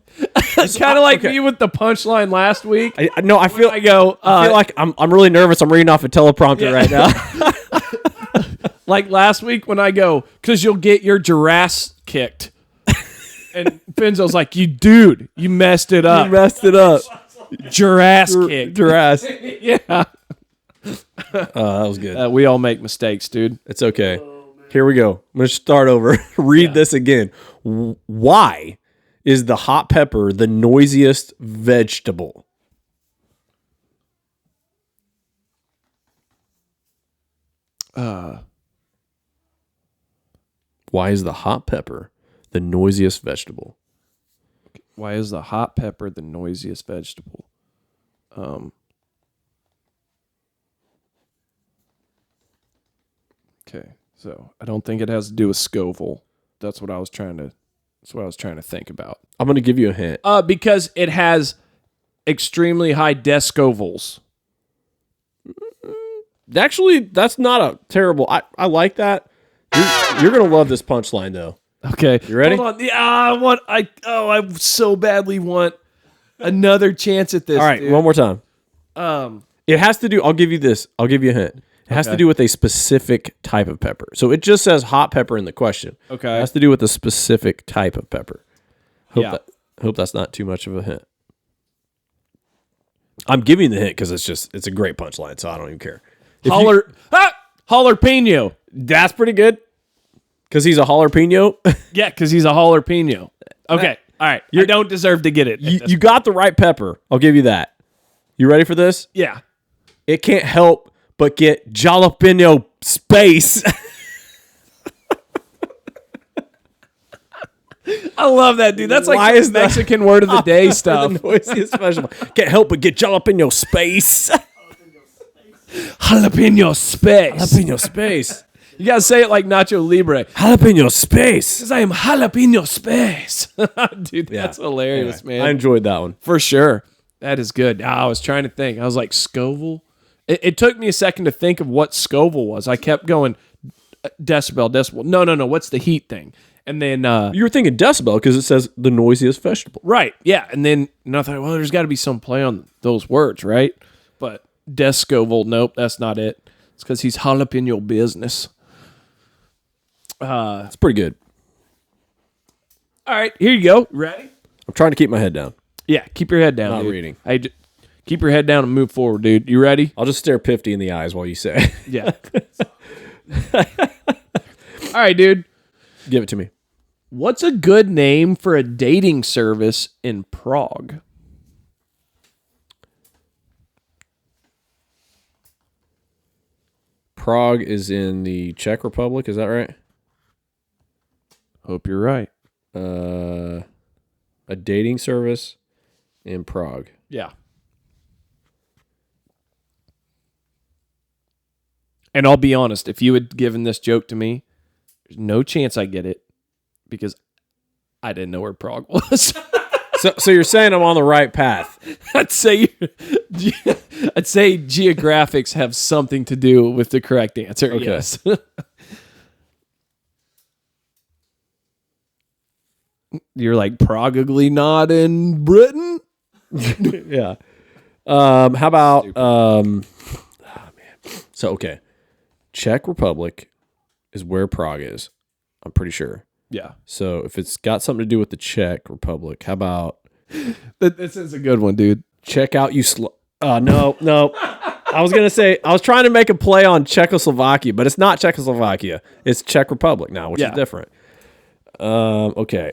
It's kind of like me with the punchline last week. I feel I go I feel like I'm really nervous. I'm reading off a teleprompter right now. Like last week when I go, because you'll get your giraffes kicked. And Finzo's like, you messed it up. You messed it up. Giraffes kicked. Giraffes. Yeah. That was good. We all make mistakes, dude. It's okay. Here we go. I'm going to start over. Read this again. Why is the hot pepper the noisiest vegetable? Why is the hot pepper the noisiest vegetable? Why is the hot pepper the noisiest vegetable? Okay, so I don't think it has to do with Scoville. That's what I was trying to think about. I'm going to give you a hint. Because it has extremely high decovils. Actually, that's not a terrible. I like that. You're going to love this punchline though. Okay. You ready? Hold on. Yeah, I so badly want another chance at this. All right, dude. one more time. Um, It has to do, I'll give you this. I'll give you a hint. It has to do with a specific type of pepper. So it just says hot pepper in the question. Okay. It has to do with a specific type of pepper. Hope that's not too much of a hint. I'm giving the hint because it's a great punchline, so I don't even care. Jalapeno. That's pretty good. Because he's a jalapeno. Yeah, because he's a jalapeno. Okay. All right. You don't deserve to get it. You got the right pepper. I'll give you that. You ready for this? Yeah. It can't help but get jalapeno space. I love that, dude. That's like the Mexican word of the day stuff. The noisiest special. Can't help but get jalapeno space. Jalapeno space. Jalapeno space. You gotta say it like Nacho Libre. Jalapeno space. Because I am jalapeno space. Dude, that's hilarious, Anyway, man. I enjoyed that one. For sure. That is good. I was trying to think. I was like, Scoville? It took me a second to think of what Scoville was. I kept going, decibel. No. What's the heat thing? And then... you were thinking decibel because it says the noisiest vegetable. Right, yeah. And then I thought, well, there's got to be some play on those words, right? But Scoville, nope, that's not it. It's because he's jalapeno business. It's pretty good. All right, here you go. Ready? I'm trying to keep my head down. Yeah, keep your head down, Not dude. reading. Hey, keep your head down and move forward, dude. You ready? I'll just stare Pifty in the eyes while you say. Yeah. All right, dude. Give it to me. What's a good name for a dating service in Prague? Prague is in the Czech Republic. Is that right? Hope you're right. A dating service in Prague. Yeah. And I'll be honest, if you had given this joke to me, there's no chance I get it because I didn't know where Prague was. So you're saying I'm on the right path? I'd say geographics have something to do with the correct answer. Okay. Yes. You're like probably not in Britain. Yeah. How about man. So okay, Czech Republic is where Prague is. I'm pretty sure. Yeah. So if it's got something to do with the Czech Republic, how about this is a good one, dude. Check out you. No. I was gonna say I was trying to make a play on Czechoslovakia, but it's not Czechoslovakia. It's Czech Republic now, which is different. Okay.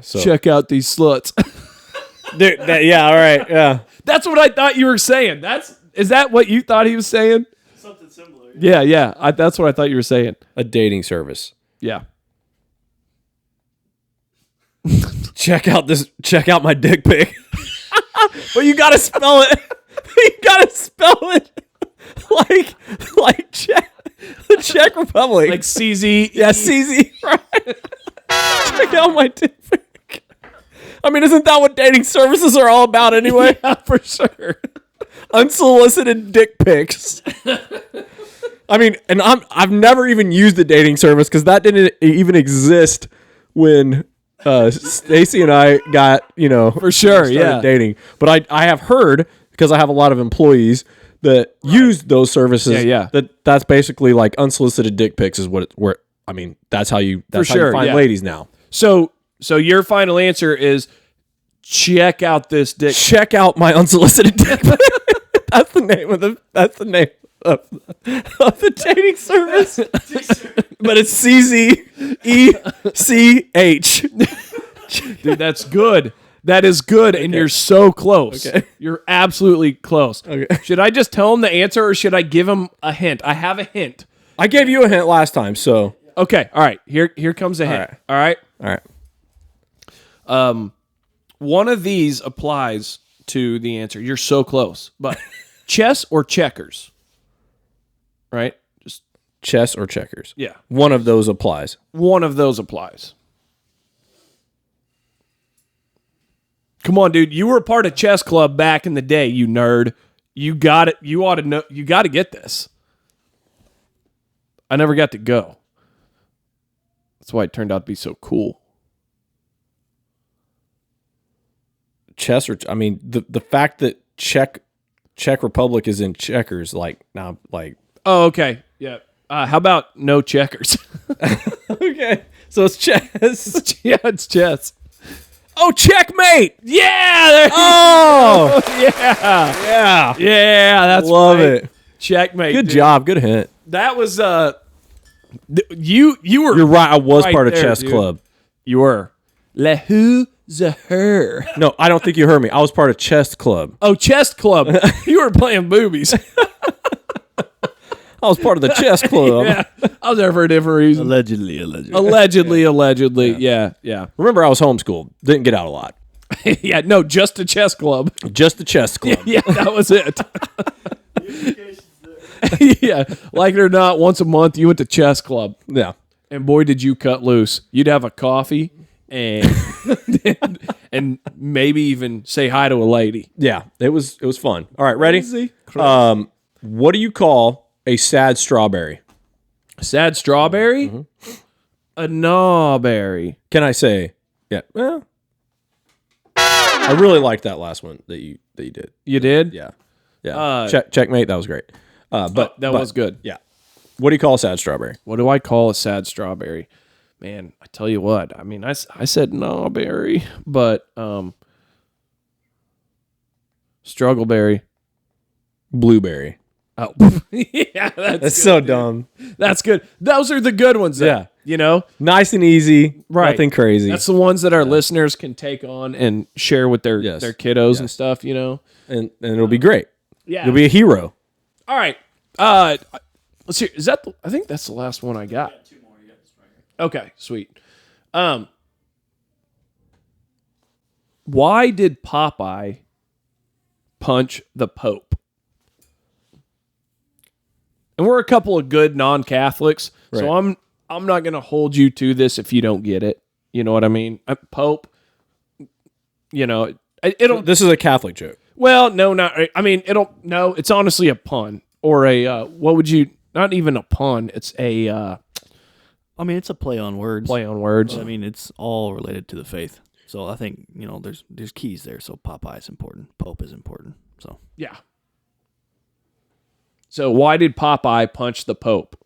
So check out these sluts. Dude, all right. Yeah. That's what I thought you were saying. Is that what you thought he was saying? Something similar. Yeah. That's what I thought you were saying. A dating service. Yeah. Check out my dick pic. But you gotta spell it. Like the Czech Republic. Like CZ. Yeah, CZ. Right. Check out my dick pic. I mean, isn't that what dating services are all about anyway? Yeah, for sure. Unsolicited dick pics. I mean, and I've never even used a dating service because that didn't even exist when Stacy and I got, for sure, dating. But I have heard, because I have a lot of employees that use those services. Yeah. That's basically like unsolicited dick pics is that's how you find ladies now. So your final answer is check out this dick. Check out my unsolicited dick pic. That's the name of the dating service. But it's CZECH. Dude, that's good. That is good, and you're so close. Okay. You're absolutely close. Okay. Should I just tell him the answer, or should I give him a hint? I have a hint. I gave you a hint last time, so. Okay, all right. Here comes a hint. All right? All right. One of these applies to the answer. You're so close. But chess or checkers? Right? Just chess or checkers. Yeah. One of those applies. One of those applies. Come on, dude. You were a part of chess club back in the day, you nerd. You got it. You ought to know. You got to get this. I never got to go. That's why it turned out to be so cool. Chess or the fact that Czech Republic is in checkers, Oh, okay. Yeah. How about no checkers? Okay. So it's chess. Yeah, it's chess. Oh, checkmate. Yeah. Oh. Yeah. Yeah, that's Love right. it. Checkmate. Good job. Good hint. That was you were. You're right. I was right part of there, chess dude. club. You were. Le who the her. No, I don't think you heard me. I was part of chess club. Oh, chess club. You were playing boobies. I was part of the chess club. Yeah. I was there for a different reason. Allegedly. Allegedly. Yeah. Remember, I was homeschooled. Didn't get out a lot. Yeah, no, just a chess club. Just the chess club. Yeah, that was it. Yeah, like it or not, once a month you went to chess club. Yeah. And boy, did you cut loose. You'd have a coffee and and maybe even say hi to a lady. Yeah, it was fun. All right, ready? Crazy. What do you call a sad strawberry? Sad strawberry? Mm-hmm. A gnawberry. Can I say? Yeah. Well, I really liked that last one that you did. You did? Yeah. Checkmate. That was great. But that was good. Yeah. What do you call a sad strawberry? What do I call a sad strawberry? Man, I tell you what. I mean, I said gnawberry, but struggleberry. Blueberry. Oh, yeah, that's so dumb. That's good. Those are the good ones. Yeah, nice and easy. Right, nothing crazy. That's the ones that our listeners can take on and share with their kiddos and stuff. And it'll be great. Yeah, you'll be a hero. All right. Let's see. Is that? I think that's the last one I got. Two more. You got this right here. Okay, sweet. Why did Popeye punch the Pope? and we're a couple of good non-Catholics, so I'm not going to hold you to this if you don't get it. You know what I mean? Pope, it'll. This is a Catholic joke. Well, no, not. I mean, no. It's honestly a pun or a. What would you? Not even a pun. It's a. I mean, it's a play on words. Play on words. I mean, it's all related to the faith. So I think there's keys there. So Popeye is important. Pope is important. So yeah. So why did Popeye punch the Pope?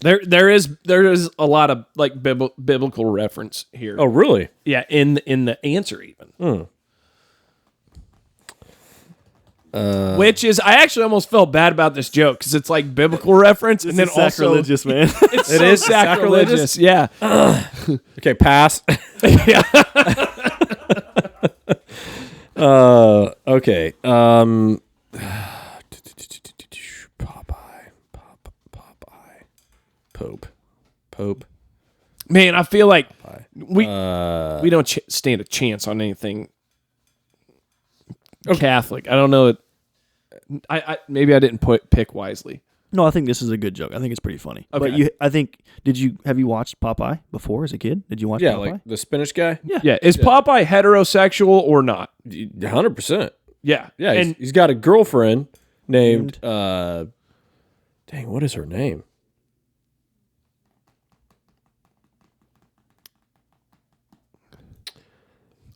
There is a lot of like biblical reference here. Oh, really? Yeah, in the answer even. Which is, I actually almost felt bad about this joke because it's like biblical reference and then also sacrilegious, man. It is sacrilegious. Yeah. Okay, pass. Yeah. Okay. Popeye. Pope. Man, I feel like we don't stand a chance on anything Catholic. I don't know. I maybe I didn't pick wisely. No, I think this is a good joke. I think it's pretty funny. Okay. But have you watched Popeye before as a kid? Did you watch Popeye? Like the spinach guy? Yeah. Is Popeye heterosexual or not? 100%. Yeah. Yeah, and he's got a girlfriend named dang, what is her name?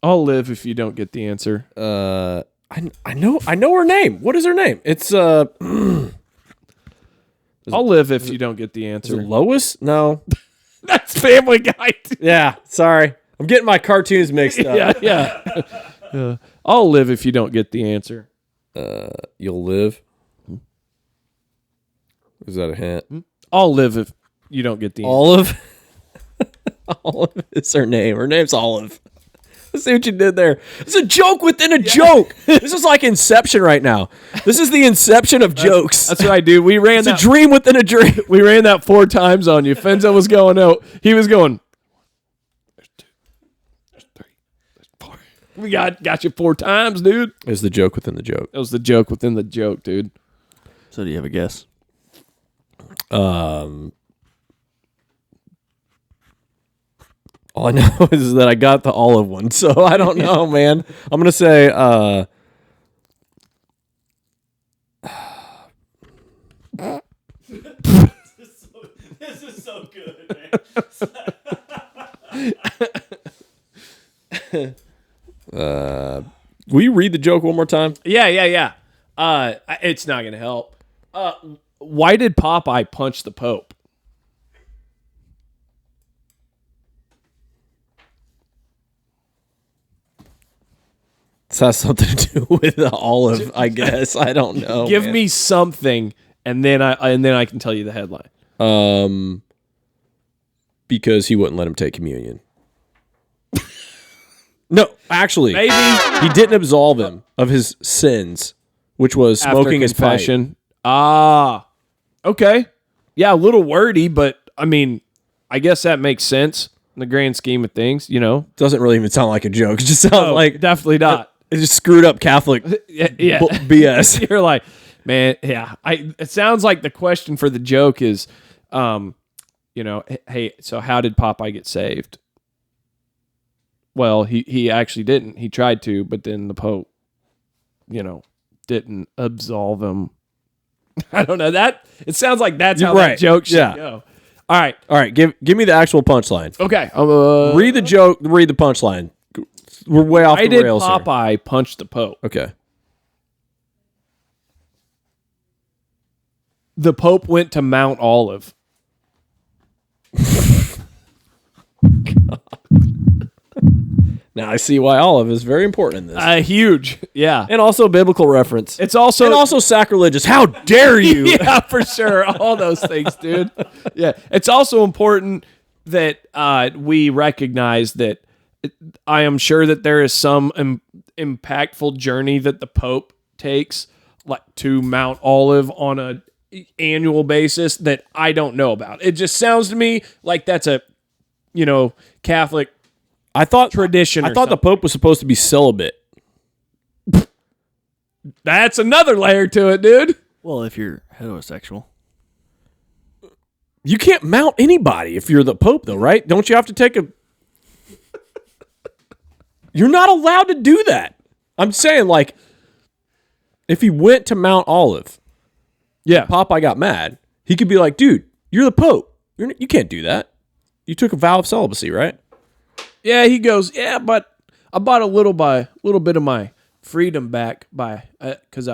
I'll live if you don't get the answer. I know her name. What is her name? It's I'll live if you don't get the answer. Is it Lois? No. That's Family Guy. Yeah, sorry. I'm getting my cartoons mixed up. Yeah. I'll live if you don't get the answer. You'll live. Is that a hint? I'll live if you don't get the answer. Olive? Olive is her name. Her name's Olive. See what you did there. It's a joke within a joke. This is like Inception right now. This is the Inception of jokes. That's right, dude. We ran a dream within a dream. We ran that 4 times on you. Fenzo was going out. He was going. There's 2. There's 3. There's 4. We got you 4 times, dude. It was the joke within the joke. It was the joke within the joke, dude. So do you have a guess? All I know is that I got the olive one, so I don't know, man. I'm gonna say This is so good, man. Will you read the joke one more time? Yeah. It's not gonna help. Why did Popeye punch the Pope? This has something to do with the olive, I guess. I don't know. Give me something, and then I can tell you the headline. Because he wouldn't let him take communion. No, actually, maybe he didn't absolve him of his sins, which was smoking his pipe. Ah, okay, yeah, a little wordy, but I mean, I guess that makes sense in the grand scheme of things. Doesn't really even sound like a joke. It just sounds like definitely not. It just screwed up Catholic BS. You're like, man, yeah. It sounds like the question for the joke is, hey, so how did Popeye get saved? Well, he actually didn't. He tried to, but then the Pope, didn't absolve him. I don't know. That it sounds like that's how that joke should go. All right. Give me the actual punchline. Okay. Read the joke. Read the punchline. We're way off the rails here. Why did Popeye punch the Pope? Okay. The Pope went to Mount Olive. Now I see why olive is very important in this. Huge, yeah, and also biblical reference. It's also sacrilegious. How dare you? Yeah, for sure. All those things, dude. Yeah, it's also important that we recognize that. I am sure that there is some impactful journey that the Pope takes, like to Mount Olive on a annual basis that I don't know about. It just sounds to me like that's a, Catholic. I thought tradition. I thought the Pope was supposed to be celibate. That's another layer to it, dude. Well, if you're heterosexual. You can't mount anybody if you're the Pope, though, right? Don't you have to take a... You're not allowed to do that. I'm saying, like, if he went to Mount Olive, Popeye got mad, he could be like, dude, you're the Pope. You can't do that. You took a vow of celibacy, right? Yeah, he goes, yeah, but I bought a little bit of my freedom back because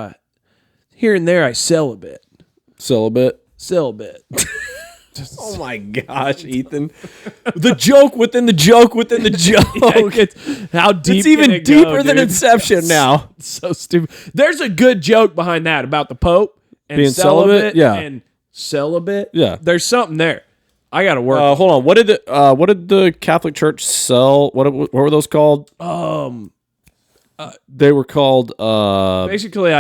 here and there I sell a bit. Celibate. Oh my gosh, Ethan. The joke within the joke within the joke. How deep it's even deeper than Inception now. It's so stupid. There's a good joke behind that about the Pope and being celibate. Yeah. And celibate. Yeah. There's something there. I got to work. Hold on. What did the Catholic Church sell? What were those called? They were called basically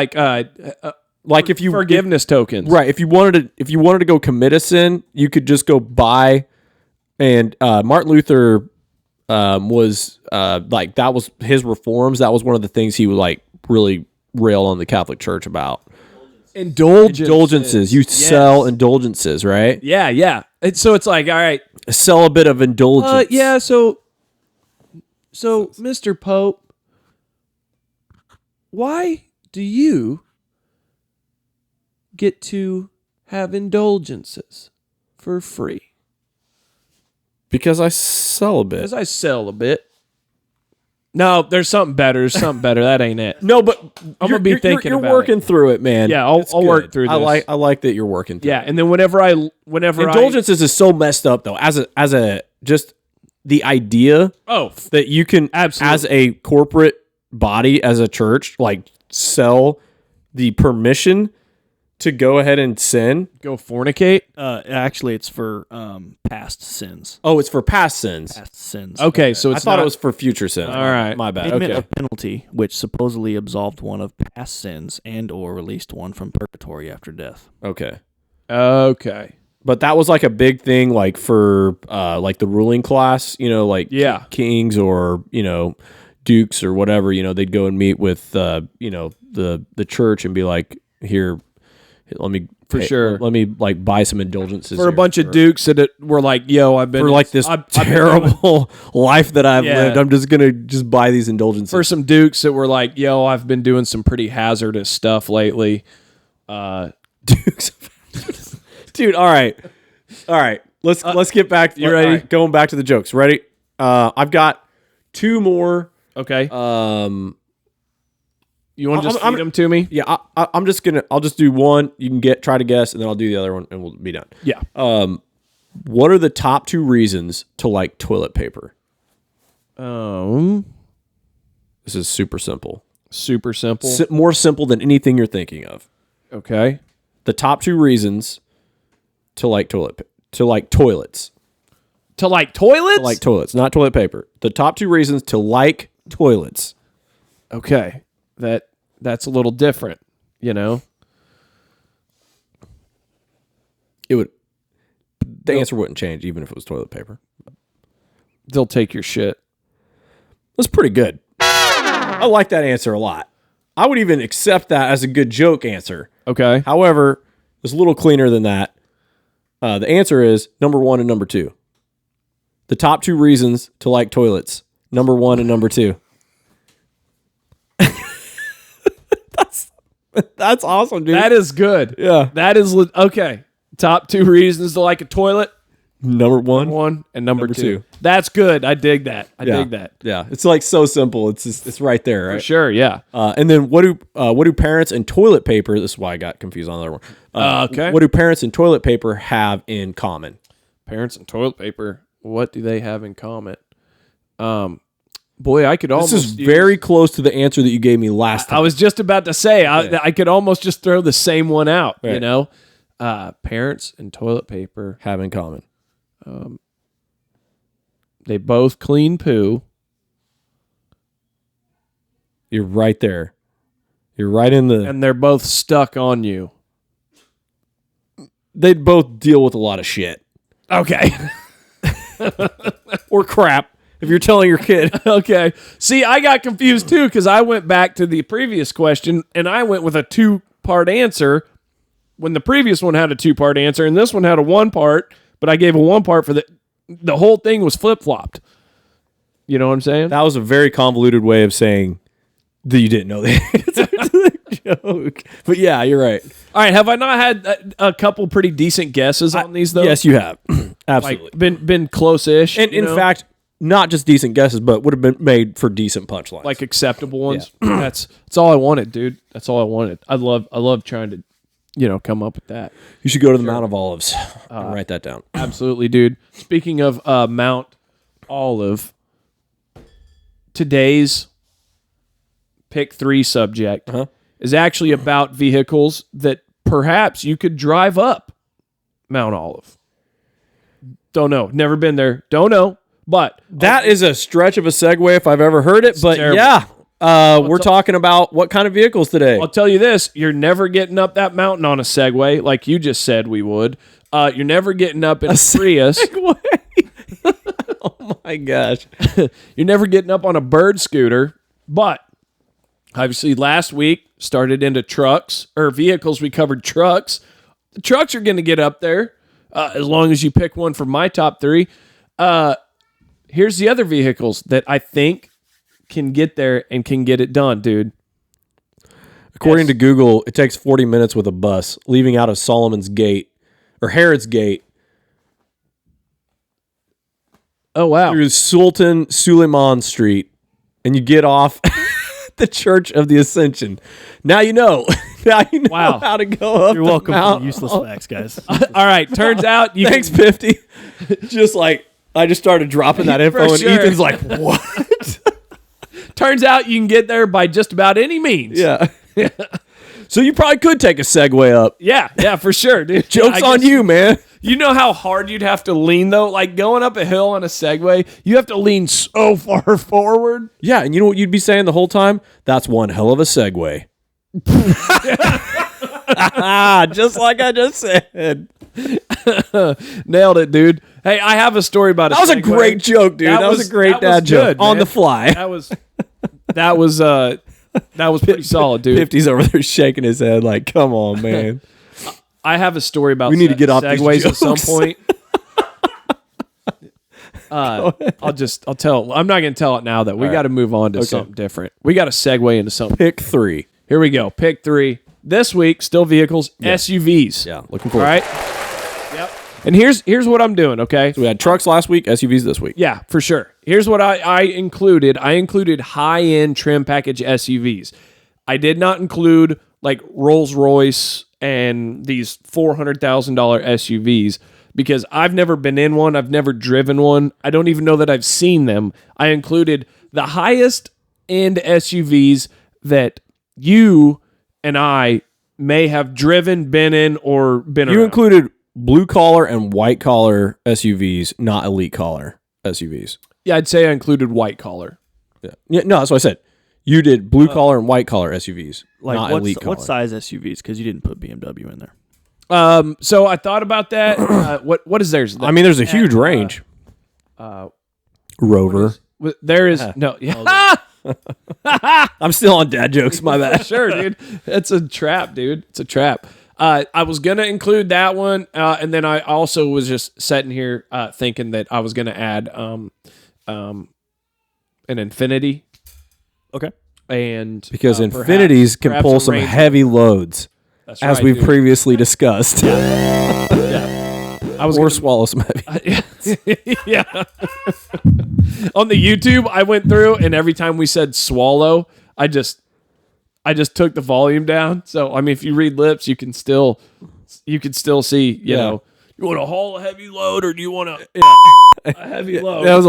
like if you forgiveness tokens, right? If you wanted to go commit a sin, you could just go buy. And Martin Luther was like that was his reforms. That was one of the things he would like really rail on the Catholic Church about. Indulgences. You sell indulgences, right? Yeah. So it's like, all right, sell a bit of indulgence. Yeah. So Mr. Pope, why do you get to have indulgences for free? Because I sell a bit. Because I sell a bit. No, there's something better. That ain't it. No, but I'm gonna be thinking. You're working through it, man. Yeah, I'll work through this. I like that you're working through. Yeah, and then whenever indulgences is so messed up though. As a just the idea that you can as a corporate body, as a church, like sell the permission to go ahead and sin, go fornicate. Actually, it's for past sins. Oh, it's for past sins. Okay, so I thought it was for future sins. All right, my bad. Payment of penalty, which supposedly absolved one of past sins and/or released one from purgatory after death. Okay. But that was like a big thing, like for like the ruling class, like kings or dukes or whatever. They'd go and meet with the church and be like, here. Let me like buy some indulgences for a bunch of dukes that were like, yo, I've been for like this terrible life that I've lived. I'm just gonna buy these indulgences for some dukes that were like, yo, I've been doing some pretty hazardous stuff lately. Dukes, dude. All right. Let's get back. You ready? Right, going back to the jokes. Ready? I've got two more. Okay. You want to just feed them to me? Yeah, I'll just do one. You can try to guess, and then I'll do the other one, and we'll be done. Yeah. What are the top two reasons to like toilet paper? This is super simple. Super simple? More simple than anything you're thinking of. Okay. The top two reasons to like toilets. To like toilets? To like toilets, not toilet paper. The top two reasons to like toilets. Okay. That's a little different, It would. The answer wouldn't change even if it was toilet paper. They'll take your shit. That's pretty good. I like that answer a lot. I would even accept that as a good joke answer. Okay. However, it's a little cleaner than that. The answer is number 1 and number 2. The top two reasons to like toilets. Number 1 and number 2. That's awesome, dude. That is good. Yeah. That is okay. Top two reasons to like a toilet. Number one and number two. That's good. I dig that. I dig that. Yeah. It's like so simple. It's right there, right? For sure, yeah. And then what do parents and toilet paper, this is why I got confused on the other one. Okay. What do parents and toilet paper have in common? Parents and toilet paper, what do they have in common? Boy, I could almost... This is very close to the answer that you gave me last time. I was just about to say, I could almost just throw the same one out, right. Parents and toilet paper have in common. They both clean poo. You're right there. You're right in the... And they're both stuck on you. They'd both deal with a lot of shit. Okay. Or crap. if you're telling your kid. Okay. See, I got confused too because I went back to the previous question and I went with a 2-part answer when the previous one had a 2-part answer and this one had a 1-part, but I gave a 1-part for the whole thing was flip-flopped. You know what I'm saying? That was a very convoluted way of saying that you didn't know the answer to the joke. But yeah, you're right. All right. Have I not had a couple pretty decent guesses on these though? Yes, you have. Absolutely. Like been close-ish. And in fact, not just decent guesses, but would have been made for decent punchlines. Like acceptable ones. Yeah. That's all I wanted, dude. That's all I wanted. I love trying to, come up with that. You should go to the Mount of Olives and write that down. Absolutely, dude. Speaking of Mount Olive, today's pick 3 subject is actually about vehicles that perhaps you could drive up Mount Olive. Don't know. Never been there. Don't know. But that is a stretch of a segue if I've ever heard it. But terrible. Yeah, we're talking about what kind of vehicles today. I'll tell you this. You're never getting up that mountain on a Segway like you just said we would. You're never getting up in a Prius. Oh, my gosh. You're never getting up on a bird scooter. But obviously last week started into trucks or vehicles. We covered trucks. The trucks are going to get up there as long as you pick one from my top 3. Here's the other vehicles that I think can get there and can get it done, dude. According to Google, it takes 40 minutes with a bus, leaving out of Solomon's Gate or Herod's Gate. Oh, wow. Through Sultan Suleiman Street, and you get off the Church of the Ascension. Now you know. Now you know how to go up. You're welcome for the useless facts, guys. All right. Turns out you Thanks, 50. Just like I just started dropping that info, and Ethan's like, what? Turns out you can get there by just about any means. Yeah. So you probably could take a Segway up. Yeah, for sure, dude. Joke's on you, man. You know how hard you'd have to lean, though? Like going up a hill on a Segway, you have to lean so far forward. Yeah, and you know what you'd be saying the whole time? That's one hell of a Segway. Just like I just said. Nailed it, dude. Hey, I have a story about a That was Segway. a great joke, dude. That was a great dad joke. On the fly. That was pretty solid, dude. 50's over there shaking his head like, come on, man. I have a story about we need to get off Segways at some point. I'll tell. I'm not going to tell it now, though. We got to move on to something different. We got to segue into something. Pick 3. Here we go. Pick 3. This week, still vehicles, SUVs. Yeah, looking forward. All right. Yep. And here's what I'm doing, okay? So we had trucks last week, SUVs this week. Yeah, for sure. Here's what I included. I included high-end trim package SUVs. I did not include like Rolls-Royce and these $400,000 SUVs because I've never been in one. I've never driven one. I don't even know that I've seen them. I included the highest end SUVs that you and I may have driven, been in, or been around. You included blue collar and white collar SUVs, not elite collar SUVs. Yeah, I'd say I included white collar. Yeah, no, that's what I said. You did blue collar and white collar SUVs, not elite collar. What size SUVs? Because you didn't put BMW in there. So I thought about that. What is theirs? I mean, there's a huge range. Rover. There is no. Yeah. I'm still on dad jokes. My bad. Sure, dude. It's a trap, dude. It's a trap. I was gonna include that one, and then I also was just sitting here thinking that I was gonna add an Infinity. Okay. And because Infinities can pull some heavy loads, as we've previously discussed. Yeah. I was swallow some heavy. Yeah. On the YouTube, I went through, and every time we said swallow, I just took the volume down. So I mean, if you read lips, you can still see. You know, you want to haul a heavy load, or do you want a heavy load? There was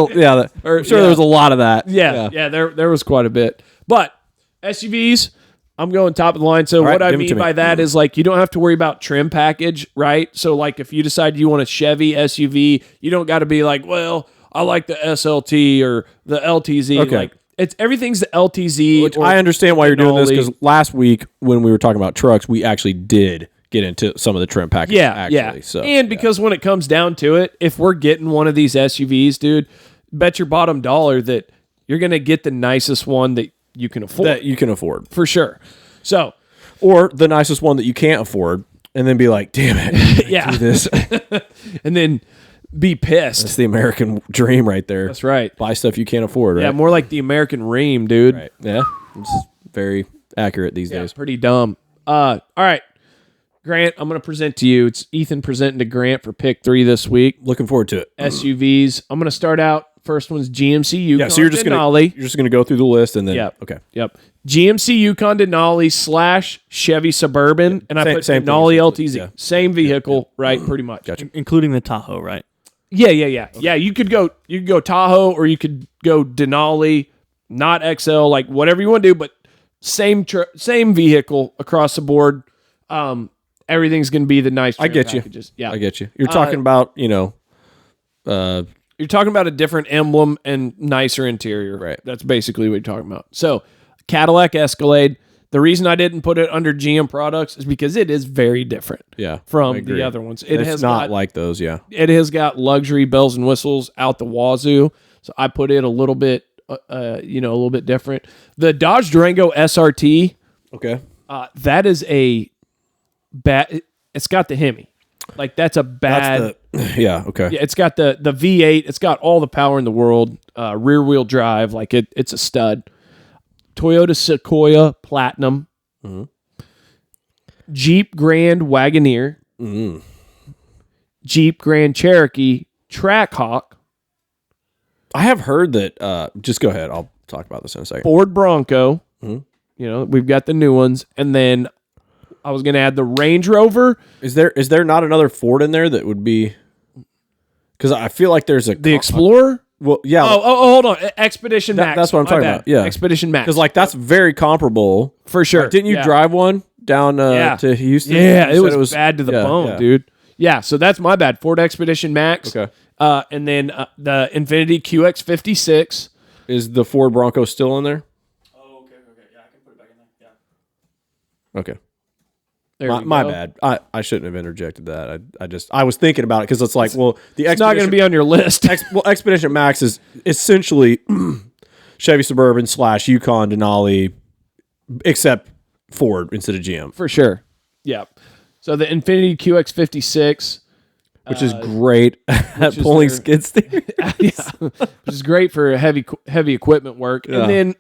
a lot of that. Yeah. There was quite a bit. But SUVs, I'm going top of the line. So what I mean by that is like you don't have to worry about trim package, right? So like if you decide you want a Chevy SUV, you don't got to be like, well, I like the SLT or the LTZ. Okay. Like everything's the LTZ. Which I understand why you're doing this because last week when we were talking about trucks, we actually did get into some of the trim packages. Yeah. So, and because when it comes down to it, if we're getting one of these SUVs, dude, bet your bottom dollar that you're going to get the nicest one that you can afford. That you can afford. For sure. So, or the nicest one that you can't afford, and then be like, damn it, yeah. do this. And then be pissed. That's the American dream right there. That's right. Buy stuff you can't afford, right? Yeah, more like the American ream, dude. Right. Yeah. It's very accurate these days. Pretty dumb. All right. Grant, I'm going to present to you. It's Ethan presenting to Grant for pick 3 this week. Looking forward to it. SUVs. I'm going to start out. First one's GMC Yukon. Yeah, so you're just gonna go through the list and then okay. Yep. GMC Yukon Denali / Chevy Suburban, and I put Denali LTZ. Yeah. Same vehicle, right? Pretty much. Gotcha. Including the Tahoe, right? Yeah. Okay. Yeah, you could go Tahoe or you could go Denali, not XL, like whatever you want to do, but same vehicle across the board. Everything's going to be the nice trim packages. Yeah. I get you. You're talking about, you're talking about a different emblem and nicer interior. Right. That's basically what you're talking about. So, Cadillac Escalade. The reason I didn't put it under GM products is because it is very different from the other ones. It's not like those, yeah. It has got luxury bells and whistles out the wazoo. So I put it a little bit, a little bit different. The Dodge Durango SRT. Okay. That is a bad. It's got the Hemi. Like that's a bad. Yeah. Okay. Yeah, it's got the V8. It's got all the power in the world. Rear wheel drive. Like it's a stud. Toyota Sequoia Platinum. Mm-hmm. Jeep Grand Wagoneer. Mm-hmm. Jeep Grand Cherokee Trackhawk. I have heard that. Just go ahead. I'll talk about this in a second. Ford Bronco. Mm-hmm. We've got the new ones, and then I was going to add the Range Rover. Is there not another Ford in there that would be? Because I feel like there's the Explorer. Well, yeah. Oh, hold on. Expedition Max. That's what I'm talking about. Yeah, Expedition Max. Because that's very comparable for sure. Didn't you drive one down to Houston? Yeah, it was bad to the bone, dude. Yeah, so that's my bad. Ford Expedition Max. Okay. And then the Infiniti QX56. Is the Ford Bronco still in there? Oh, okay. Yeah, I can put it back in there. Yeah. Okay. My bad. I shouldn't have interjected that. I was thinking about it because it's like, it's not going to be on your list. Expedition Max is essentially Chevy Suburban / Yukon Denali, except Ford instead of GM. For sure. Yeah. So the Infiniti QX56. Which is great at pulling skid steers. Which is great for heavy equipment work. Yeah. And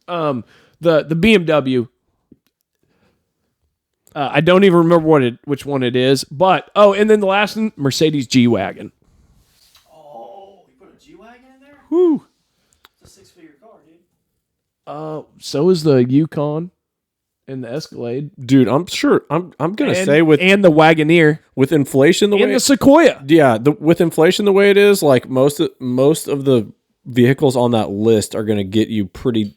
then the BMW. I don't even remember which one it is, but and then the last one, Mercedes G-Wagon. Oh, you put a G-Wagon in there? Whew. It's a 6-figure car, dude. So is the Yukon and the Escalade, dude. I'm sure. I'm gonna say and the Wagoneer with inflation the Sequoia. Yeah, with inflation the way it is, like most of the vehicles on that list are gonna get you pretty,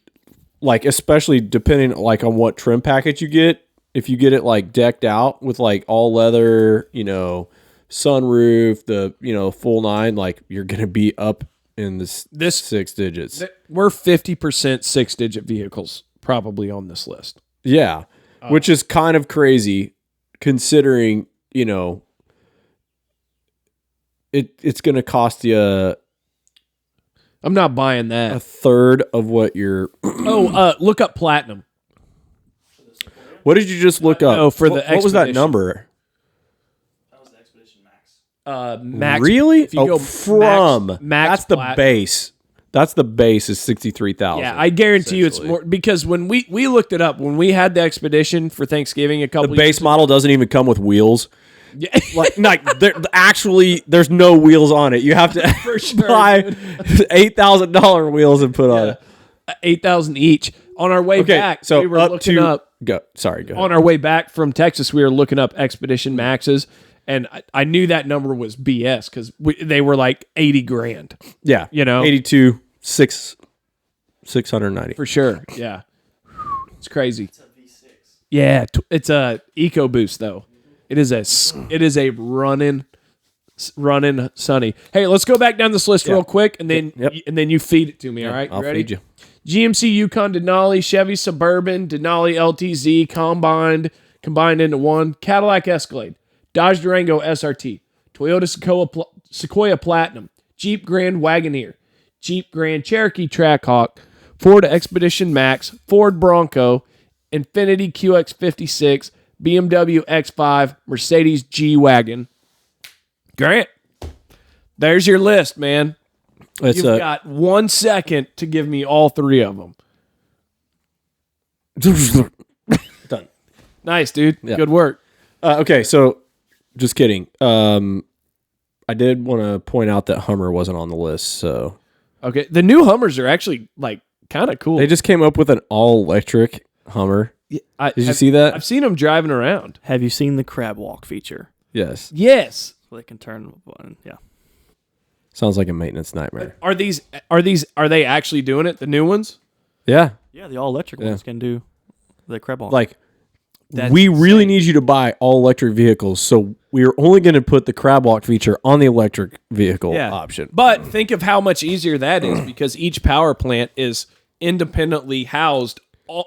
like especially depending like on what trim package you get. If you get it like decked out with like all leather, sunroof, the full 9, like you're gonna be up in this 6 digits. We're 50% 6-digit vehicles probably on this list. Yeah, which is kind of crazy considering it's gonna cost you. I'm not buying that. A third of what you're. Look up Platinum. What did you just look up? For the what was that number? That was the Expedition Max. Max. Really? If you go from Max that's the base. That's the base is 63,000. Yeah, I guarantee you it's more because when we looked it up when we had the Expedition for Thanksgiving a couple. The base model doesn't even come with wheels. Yeah. There's no wheels on it. You have to buy $8,000 wheels and put on it. 8,000 each. On our way back, so we were looking up. Go ahead. On our way back from Texas, we were looking up Expedition Maxes, and I knew that number was BS because they were like $80,000. Yeah, 82, 690 for sure. Yeah, it's crazy. It's a V6. Yeah, it's a EcoBoost though. It is a running Sunny. Hey, let's go back down this list real quick, and then you feed it to me. All right, I'll feed you. GMC Yukon Denali, Chevy Suburban, Denali LTZ combined into one, Cadillac Escalade, Dodge Durango SRT, Toyota Sequoia Platinum, Jeep Grand Wagoneer, Jeep Grand Cherokee Trackhawk, Ford Expedition Max, Ford Bronco, Infiniti QX56, BMW X5, Mercedes G-Wagon. Grant, there's your list, man. You've got 1 second to give me all three of them. Done. Nice, dude. Yeah. Good work. Okay, so just kidding. I did want to point out that Hummer wasn't on the list. So okay, the new Hummers are actually like kind of cool. They just came up with an all-electric Hummer. Did you see that? I've seen them driving around. Have you seen the crab walk feature? Yes. Yes. So they can turn one. Yeah. Sounds like a maintenance nightmare. Are they actually doing it? The new ones? Yeah. Yeah, the all electric ones can do the crab walk. Like, we really need you to buy all electric vehicles, so we're only going to put the crab walk feature on the electric vehicle option. But think of how much easier that is because each power plant is independently housed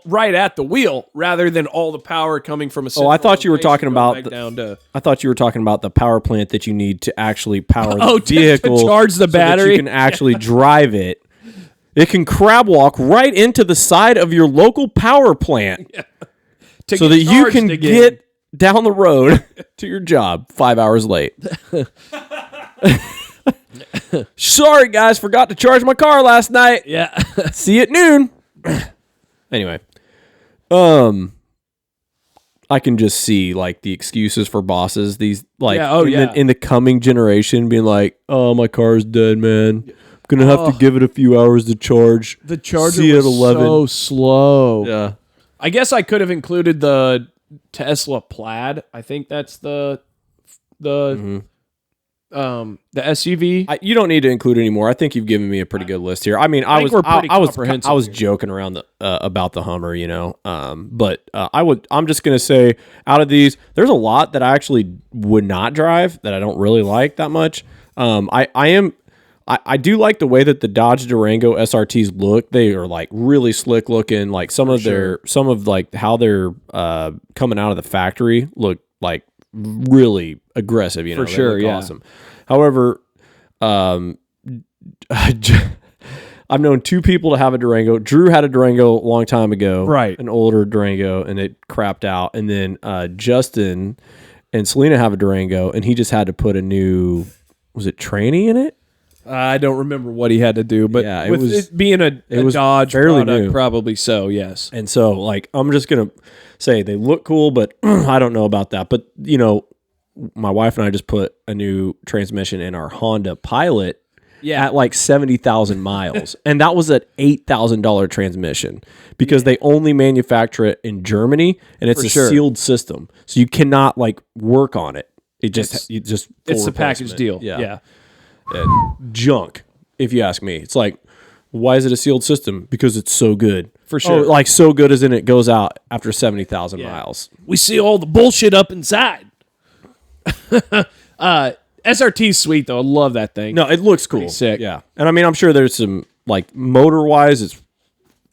right at the wheel rather than all the power coming from a central I thought you were talking about I thought you were talking about the power plant that you need to actually power the vehicle to charge the battery so that you can actually drive it. It can crab walk right into the side of your local power plant so that you can get down the road to your job 5 hours late. Sorry guys, forgot to charge my car last night. Yeah. See you at noon. Anyway, I can just see like the excuses for bosses. These like in the coming generation, being like, "Oh, my car's dead, man. I'm gonna have to give it a few hours to charge." The charger was so slow. Yeah, I guess I could have included the Tesla Plaid. I think that's the SUV. You don't need to include anymore. I think you've given me a pretty good list here. I mean, I was joking around about the Hummer, you know. But I'm just gonna say, out of these, there's a lot that I actually would not drive that I don't really like that much. I do like the way that the Dodge Durango SRTs look. They are like really slick looking. Like some of like how they're coming out of the factory look like really aggressive, you know. For sure, yeah. Awesome. However, I've known two people to have a Durango. Drew had a Durango a long time ago, right? An older Durango, and it crapped out. And then Justin and Selena have a Durango, and he just had to put a new, was it tranny in it? I don't remember what he had to do, but yeah, it being a Dodge fairly product, new. Probably so, yes. And so, like, I'm just going to say they look cool, but I don't know about that. But, you know, my wife and I just put a new transmission in our Honda Pilot at like 70,000 miles. And that was an $8,000 transmission because they only manufacture it in Germany, and it's sealed system. So you cannot, like, work on it. It's a package deal. Yeah. Junk, if you ask me. It's like, why is it a sealed system? Because it's so good. For sure. Like, so good as in it goes out after 70,000 miles. We see all the bullshit up inside. SRT's sweet, though. I love that thing. No, it looks cool. Pretty sick. Yeah. And I mean, I'm sure there's some, like, motor-wise, it's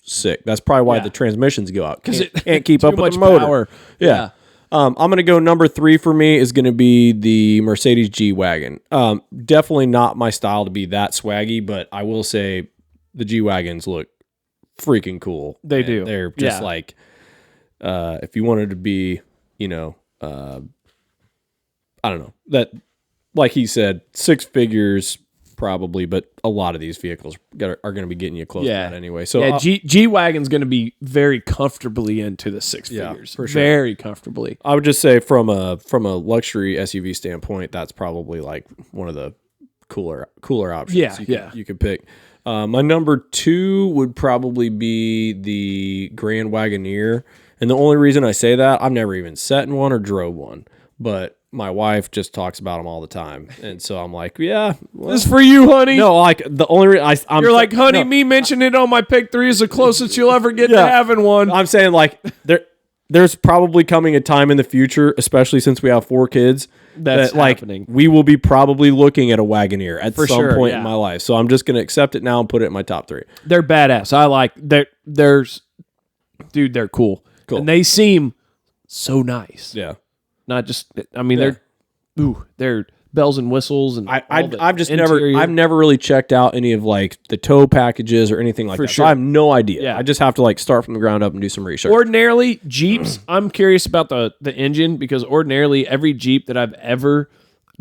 sick. That's probably why the transmissions go out. Because it can't keep up with the motor. Power. Yeah. I'm going to go number 3 for me is going to be the Mercedes G-Wagon. Definitely not my style to be that swaggy, but I will say the G-Wagons look freaking cool. They do. They're just like, if you wanted to be, you know, I don't know, that, like he said, 6 figures probably, but a lot of these vehicles are going to be getting you close to that anyway. So G-Wagon's going to be very comfortably into the 6 figures. For sure. Very comfortably. I would just say from a luxury SUV standpoint, that's probably like one of the cooler options you could pick. My number 2 would probably be the Grand Wagoneer. And the only reason I say that, I've never even sat in one or drove one, but my wife just talks about them all the time, and so I'm like, yeah, well, this is for you, honey. No, like the only reason you're like, honey, me mentioning it on my pick 3 is the closest you'll ever get to having one. I'm saying like there's probably coming a time in the future, especially since we have 4 kids, that's happening. Like, we will be probably looking at a Wagoneer at some point in my life. So I'm just gonna accept it now and put it in my top 3. They're badass. I like they're cool, and they seem so nice. Yeah. Not just, I mean, they're bells and whistles and I've never really checked out any of like the tow packages or anything like that. Sure. So I have no idea. Yeah. I just have to like start from the ground up and do some research. Ordinarily, Jeeps, I'm curious about the engine because ordinarily every Jeep that I've ever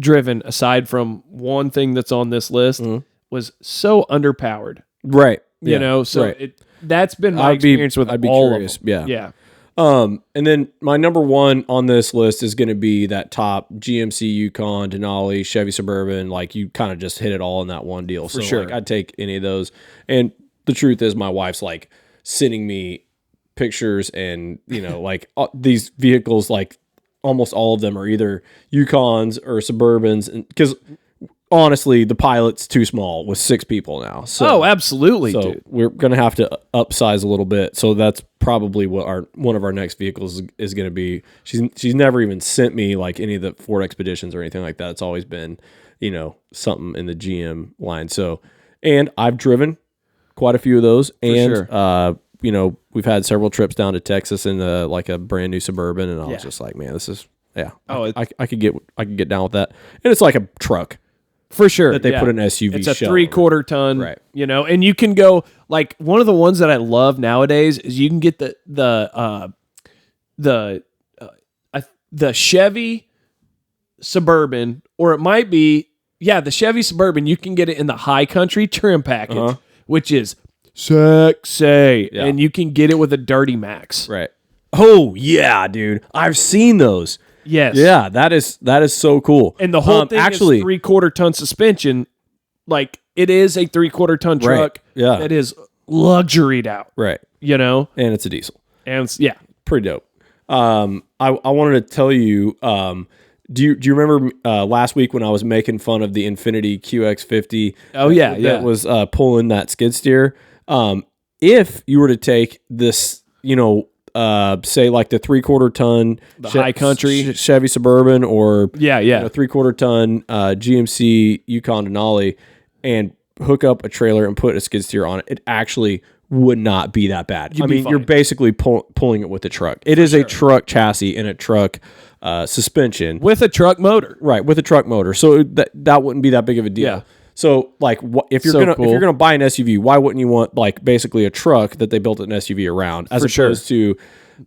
driven, aside from one thing that's on this list, was so underpowered. Right. You know, so that's been my experience with all curious. Of them. Yeah. And then my number one on this list is going to be that top GMC Yukon, Denali, Chevy Suburban. Like you kind of just hit it all in that one deal. So sure. like, I'd take any of those. And the truth is my wife's like sending me pictures and, you know, like these vehicles, like almost all of them are either Yukons or Suburbans. And because honestly, the Pilot's too small with 6 people now. So, absolutely, so dude. we're going to have to upsize a little bit. So that's probably what one of our next vehicles is going to be. She's never even sent me like any of the Ford Expeditions or anything like that. It's always been, you know, something in the GM line. So, and I've driven quite a few of those. And, you know, we've had several trips down to Texas in like a brand new Suburban. And I was just like, man, this is, I could get down with that. And it's like a truck. For sure. That they put an SUV It's a shell 3/4 ton, right? You know, and you can go like one of the ones that I love nowadays is you can get the Chevy Suburban, or it might be the Chevy Suburban. You can get it in the high country trim package, which is sexy, and you can get it with a Dirty Max. Right. Oh yeah, dude, I've seen those. Yes. Yeah, that is so cool. And the whole thing is 3/4 ton suspension. Like it is a 3/4 ton truck that is luxuried out. Right. You know? And it's a diesel. And it's, pretty dope. I wanted to tell you, do you remember last week when I was making fun of the Infiniti QX50? Oh yeah, that was pulling that skid steer. If you were to take this, you know, say like the 3/4 ton high country Chevy Suburban or you know, 3/4 ton GMC Yukon Denali and hook up a trailer and put a skid steer on it, it actually would not be that bad. You're basically pulling it with a truck. It is a truck chassis and a truck suspension with a truck motor, right? With a truck motor, so that wouldn't be that big of a deal. Yeah. So, like, if you're gonna buy an SUV, why wouldn't you want like basically a truck that they built an SUV around, as opposed to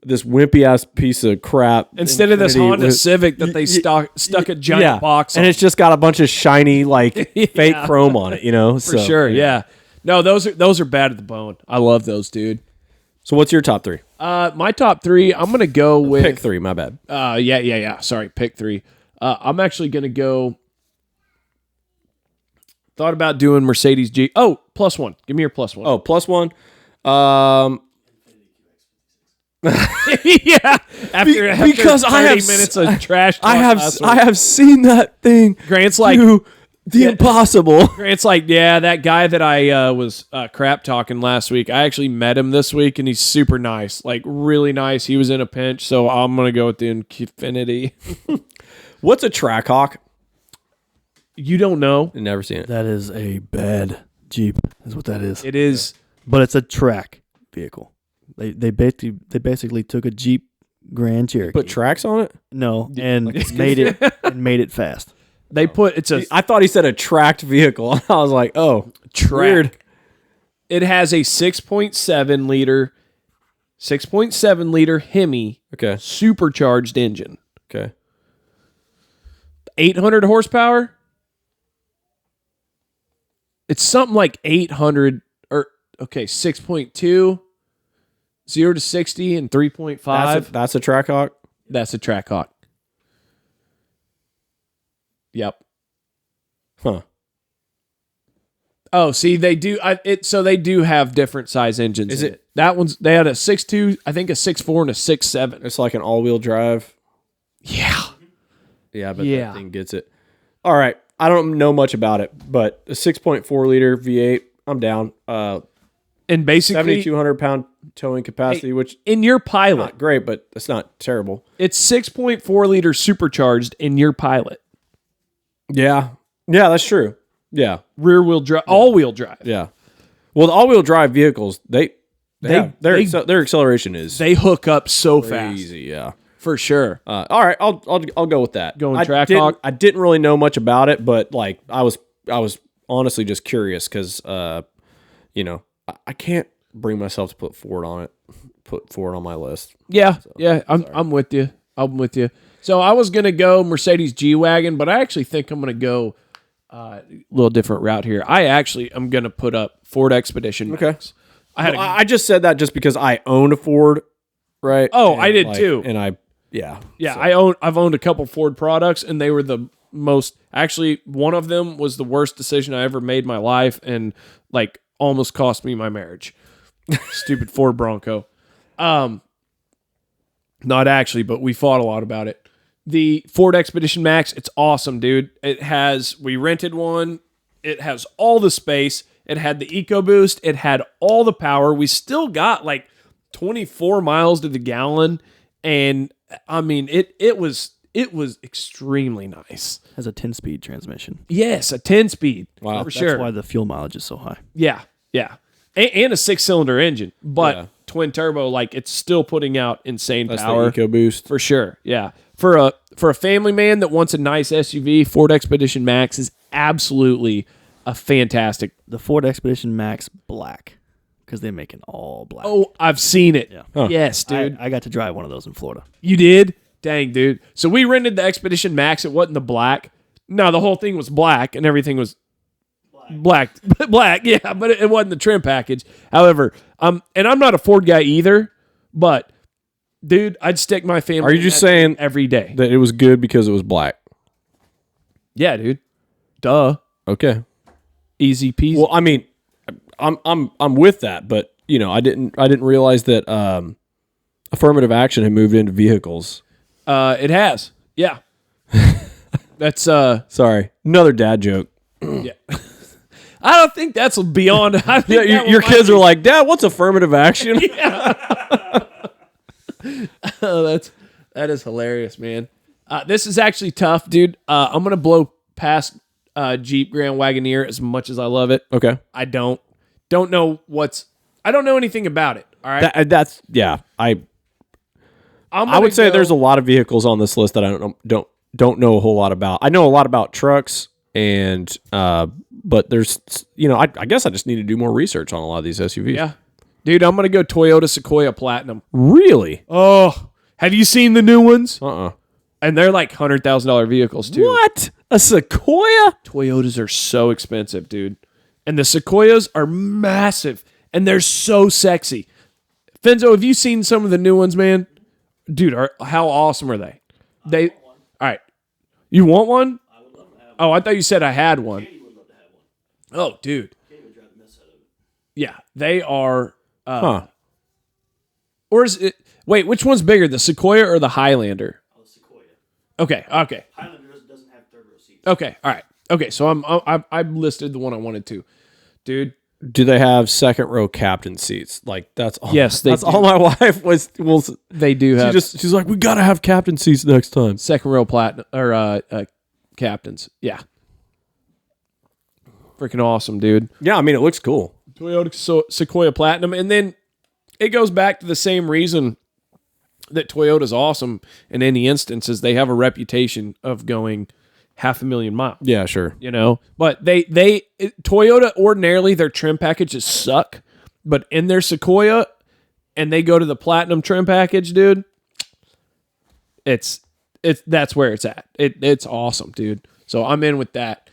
this wimpy ass piece of crap instead of this Honda Civic that they stuck a giant box on, and it's just got a bunch of shiny like fake chrome on it, you know? For sure, yeah. No, those are bad at the bone. I love those, dude. So, what's your top 3? My top 3, I'm gonna go with pick 3. My bad. Yeah. Sorry, pick 3. I'm actually gonna go. Thought about doing Mercedes G. Oh, +1. Give me your +1. Oh, +1. Yeah. After because 30 I have minutes of trash talk I have seen that thing. Grant's like the impossible. Grant's like, yeah, that guy that I was crap talking last week, I actually met him this week, and he's super nice, like really nice. He was in a pinch, so I'm gonna go with the Infiniti. What's a Trackhawk? You don't know? I've never seen it. That is a bad Jeep. Is what that is. It is, but it's a track vehicle. They basically took a Jeep Grand Cherokee, put tracks on it. No, and made it fast. They put it's a. I thought he said a tracked vehicle. I was like, oh, weird. It has a 6.7 liter Hemi. Okay. Supercharged engine. Okay. 800 horsepower. It's something like 800 or 6.2, 0 to 60 in 3.5. That's a Trackhawk. That's a Trackhawk. Yep. Huh. Oh, see, they do. So they do have different size engines. Is it that one's? They had a 6.2, I think a 6.4 and a 6.7. It's like an all-wheel drive. Yeah. Yeah, but that thing gets it. All right. I don't know much about it, but a 6.4 liter V8, I'm down. And basically 7,200 pound towing capacity, which in your Pilot, not great, but it's not terrible. It's 6.4 liter supercharged in your Pilot. Yeah, that's true. Yeah, rear wheel drive, all wheel drive. Yeah. Well, the all wheel drive vehicles, their acceleration is they hook up so crazy, fast. Yeah. For sure. All right, I'll go with that. Going Trackhawk. I didn't really know much about it, but like I was honestly just curious because you know, I can't bring myself to put Ford on my list. Yeah, so, yeah, I'm with you. I'm with you. So I was gonna go Mercedes G-Wagon, but I actually think I'm gonna go a little different route here. I'm gonna put up Ford Expedition Max. Okay. I just said that just because I own a Ford, right? Oh, and I did too. And yeah. So. I've owned a couple Ford products, and they were the most. Actually, one of them was the worst decision I ever made in my life, and like almost cost me my marriage. Stupid Ford Bronco. Not actually, but we fought a lot about it. The Ford Expedition Max, it's awesome, dude. We rented one. It has all the space. It had the EcoBoost. It had all the power. We still got like 24 miles to the gallon. And I mean, it was extremely nice. Has a 10-speed transmission. Yes, a 10-speed. Wow. That's sure. why the fuel mileage is so high. Yeah. And a 6-cylinder engine, but twin turbo, like it's still putting out insane power. That's the EcoBoost. For sure. Yeah. For a family man that wants a nice SUV, Ford Expedition Max is absolutely a fantastic. The Ford Expedition Max Black, because they make it all black. Oh, I've seen it. Yeah. Huh. Yes, dude. I got to drive one of those in Florida. You did? Dang, dude. So we rented the Expedition Max. It wasn't the black. No, the whole thing was black and everything was black, yeah, but it wasn't the trim package. However, and I'm not a Ford guy either, but dude, I'd stick my family. Are you just saying every day that it was good because it was black? Yeah, dude. Duh. Okay. Easy peasy. Well, I mean, I'm with that, but you know, I didn't realize that affirmative action had moved into vehicles. It has. Yeah. That's sorry, another dad joke. Yeah. I don't think that's beyond. I think your kids are like, Dad, what's affirmative action? Oh, that is hilarious, man. This is actually tough, dude. I'm gonna blow past Jeep Grand Wagoneer as much as I love it. Okay. I don't know anything about it. All right. I would say there's a lot of vehicles on this list that I don't know a whole lot about. I know a lot about trucks and but there's, you know, I guess I just need to do more research on a lot of these SUVs. Yeah. Dude, I'm going to go Toyota Sequoia Platinum. Really? Oh, have you seen the new ones? Uh-uh. And they're like $100,000 vehicles too. What? A Sequoia? Toyotas are so expensive, dude. And the Sequoias are massive and they're so sexy. Finzo, have you seen some of the new ones, man? Dude, how awesome are they? All right. You want one? I would love to have one. Oh, I thought you said I had one. Katie would love to have one. Oh, dude. Katie would drive the mess out of it. Yeah, they are. Or is it? Wait, which one's bigger, the Sequoia or the Highlander? Oh, the Sequoia. Okay. Highlander doesn't have third row seats. Okay, all right. Okay, so I've listed the one I wanted to, dude. Do they have second row captain seats? Like that's all. Yes, that's all my wife was. They do have. She's like, we gotta have captain seats next time. Second row platinum or captains. Yeah, freaking awesome, dude. Yeah, I mean it looks cool. Toyota Sequoia Platinum, and then it goes back to the same reason that Toyota's awesome in any instances. They have a reputation of going 500,000 miles. Yeah, sure. You know, but Toyota ordinarily their trim packages suck, but in their Sequoia and they go to the Platinum trim package, dude, that's where it's at. It's awesome, dude. So I'm in with that.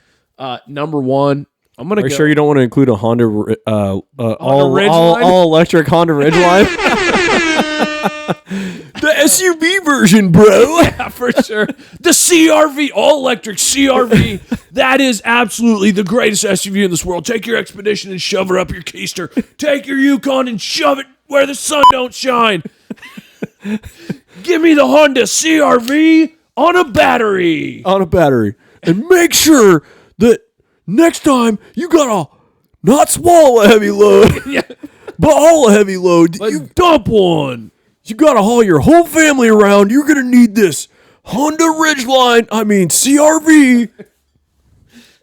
Number one, I'm gonna. Are you sure you don't want to include a Honda all electric Honda Ridgeline? The SUV version, bro. Yeah, for sure. The CRV, all electric CRV. That is absolutely the greatest SUV in this world. Take your Expedition and shove it up your keister. Take your Yukon and shove it where the sun don't shine. Give me the Honda CRV on a battery. And make sure that next time you gotta not swallow a heavy load, but haul a heavy load. You dump one. You gotta haul your whole family around. You're gonna need this Honda Ridgeline. I mean CRV.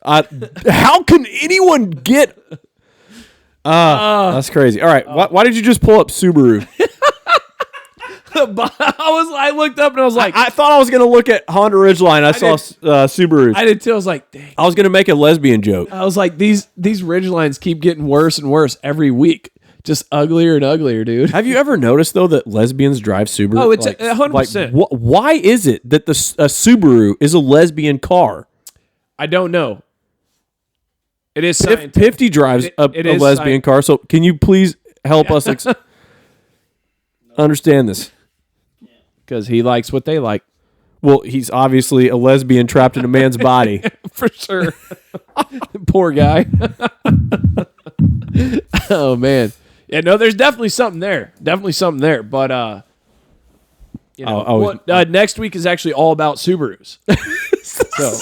How can anyone get? That's crazy. All right, why did you just pull up Subaru? I looked up and I was like, I thought I was going to look at Honda Ridgeline. I saw Subarus. I did too. I was like, dang. I was going to make a lesbian joke. I was like, these Ridgelines keep getting worse and worse every week. Just uglier and uglier, dude. Have you ever noticed, though, that lesbians drive Subaru? Oh, it's 100%. Like, why is it that a Subaru is a lesbian car? I don't know. It is scientific. 50 drives a lesbian car, so can you please help us understand this? Because he likes what they like. Well, he's obviously a lesbian trapped in a man's body. For sure. Poor guy. Oh, man. Yeah, no, there's definitely something there. But, next week is actually all about Subarus. So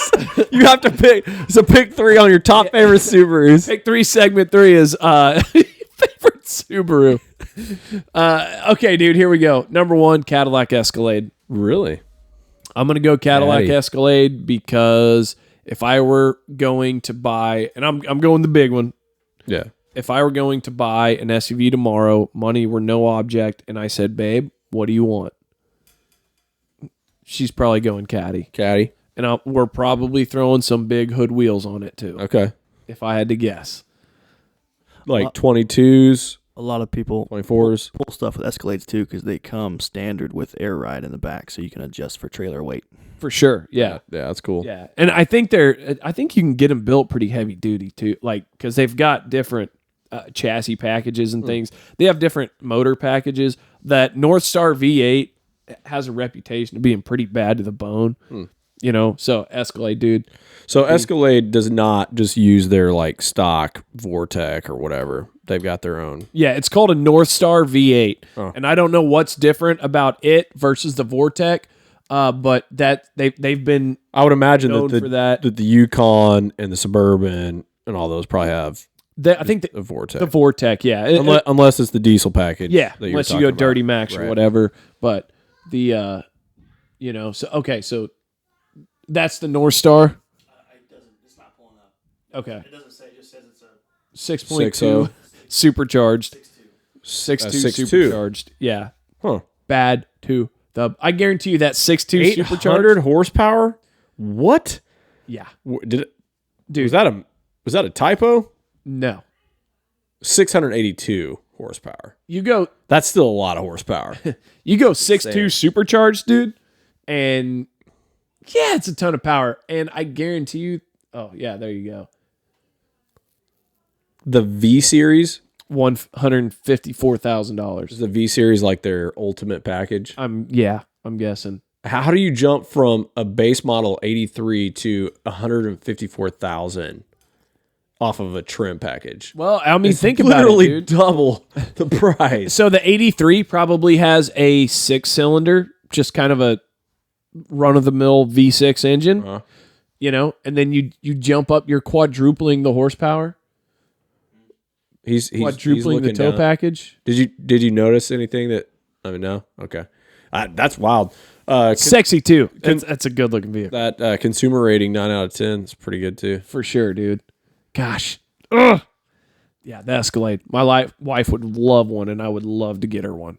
you have to pick. So pick 3 on your top favorite Subarus. Pick 3. Segment 3 is favorite Subaru. Okay, dude. Here we go. Number 1, Cadillac Escalade. Really? I'm gonna go Cadillac Escalade because if I were going to buy, and I'm going the big one. Yeah. If I were going to buy an SUV tomorrow, money were no object, and I said, "Babe, what do you want?" She's probably going Caddy. And we're probably throwing some big hood wheels on it too. Okay. If I had to guess. Like 22s. A lot of people 24s. pull stuff with Escalades too because they come standard with air ride in the back, so you can adjust for trailer weight. For sure, yeah. Yeah, that's cool. Yeah, and I think you can get them built pretty heavy duty too, like because they've got different chassis packages and things. They have different motor packages. That North Star V8 has a reputation of being pretty bad to the bone. You know, so Escalade, dude. So Escalade does not just use their like stock Vortec or whatever. They've got their own. Yeah, it's called a North Star V8, and I don't know what's different about it versus the Vortec, but that they've been. I would imagine that the Yukon and the Suburban and all those probably have. I think the Vortec. The Vortec, yeah. Unless it's the diesel package. Yeah, unless you go Dirty Max or whatever. But the, so that's the North Star. It's not pulling up. Okay. It doesn't say. It just says it's a 6.2 supercharged. 6.2 supercharged. Yeah. Huh. Bad to the. I guarantee you that 6.2 supercharged. 800 horsepower. What? Yeah. Dude, was that a typo? No. 682 horsepower. You go. That's still a lot of horsepower. You go 6.2 supercharged, dude, and yeah, it's a ton of power. And I guarantee you. Oh yeah, there you go. The V Series, $154,000. Is the V Series like their ultimate package? I'm guessing. How do you jump from a base model 83 to 154,000 off of a trim package? Well, I mean, think about it, literally dude. double the price. So the 83 probably has a 6-cylinder, just kind of a run-of-the-mill V6 engine, and then you jump up, you're quadrupling the horsepower. He's quadrupling the tow package. Did you notice anything that? I mean, no. Okay, that's wild. Sexy too. That's a good looking vehicle. That consumer rating 9 out of 10 is pretty good too. For sure, dude. Gosh. Ugh. Yeah, the Escalade. My wife would love one, and I would love to get her one.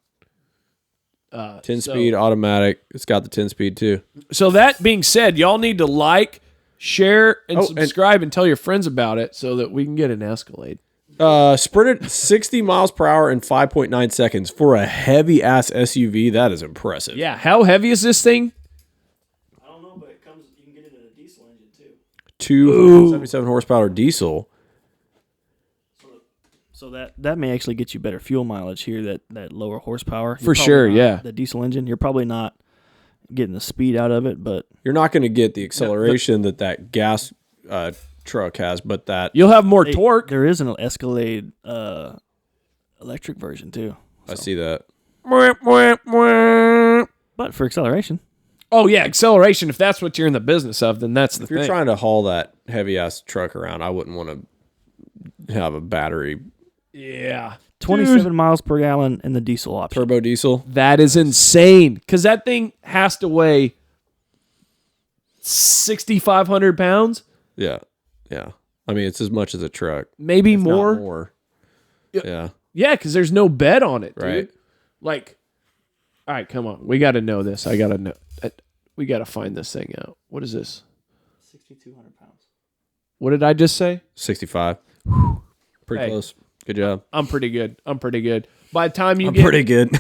10-speed automatic. It's got the 10-speed too. So that being said, y'all need to like, share, and subscribe and tell your friends about it so that we can get an Escalade. Sprinted 60 miles per hour in 5.9 seconds for a heavy ass SUV. That is impressive. Yeah, how heavy is this thing? I don't know, but you can get it in a diesel engine too. 277 horsepower diesel. So that may actually get you better fuel mileage here. That lower horsepower for sure. Yeah, the diesel engine. You're probably not getting the speed out of it, but you're not going to get the acceleration that gas truck has, but that you'll have more torque. There is an Escalade electric version too. So. I see that. But for acceleration. Oh yeah, acceleration. If that's what you're in the business of, then that's the thing. If you're trying to haul that heavy ass truck around, I wouldn't want to have a battery. Yeah. 27 miles per gallon in the diesel option. Turbo diesel. That is insane. Because that thing has to weigh 6,500 pounds. Yeah. Yeah. I mean, it's as much as a truck. Maybe it's more. Not more. Yeah. Yeah, because there's no bed on it, dude. Right. Like, All right, come on. We got to know this. I got to know. We got to find this thing out. What is this? 6,200 pounds. What did I just say? 65. Pretty close. Good job. I'm pretty good. By the time pretty good.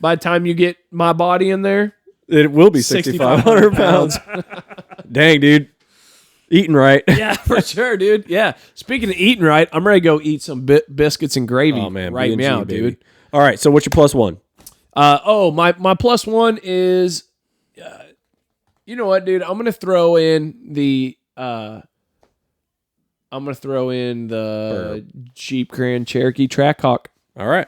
By the time you get my body in there, it will be 6,500 pounds. Dang, dude. Eating right. Yeah, for sure, dude. Yeah. Speaking of eating right, I'm ready to go eat some biscuits and gravy right B&G, now, baby. dude. All right, so what's your plus one? My plus one is, you know what, dude? I'm gonna throw in the Jeep Grand Cherokee Trackhawk. All right.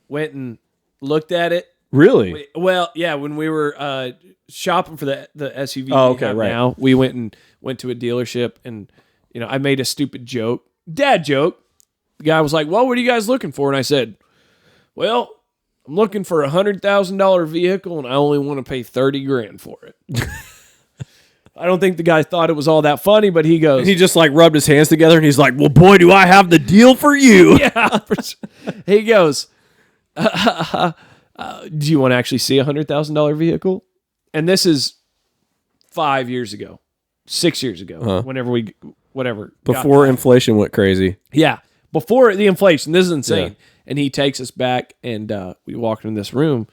Went and looked at it. Really? Well, yeah. When we were shopping for the SUV, right. Now we went to a dealership, and I made a stupid joke, dad joke. The guy was like, "Well, what are you guys looking for?" And I said, "Well, I'm looking for $100,000 vehicle, and I only want to pay $30,000 for it." I don't think the guy thought it was all that funny, but he goes, he just like rubbed his hands together, and he's like, "Well, boy, do I have the deal for you." Yeah. He goes, "Do you want to actually see $100,000 vehicle?" And this is 5 years ago, 6 years ago, whatever. Before inflation went crazy. Yeah. Before the inflation. This is insane. Yeah. And he takes us back, and we walked in this room,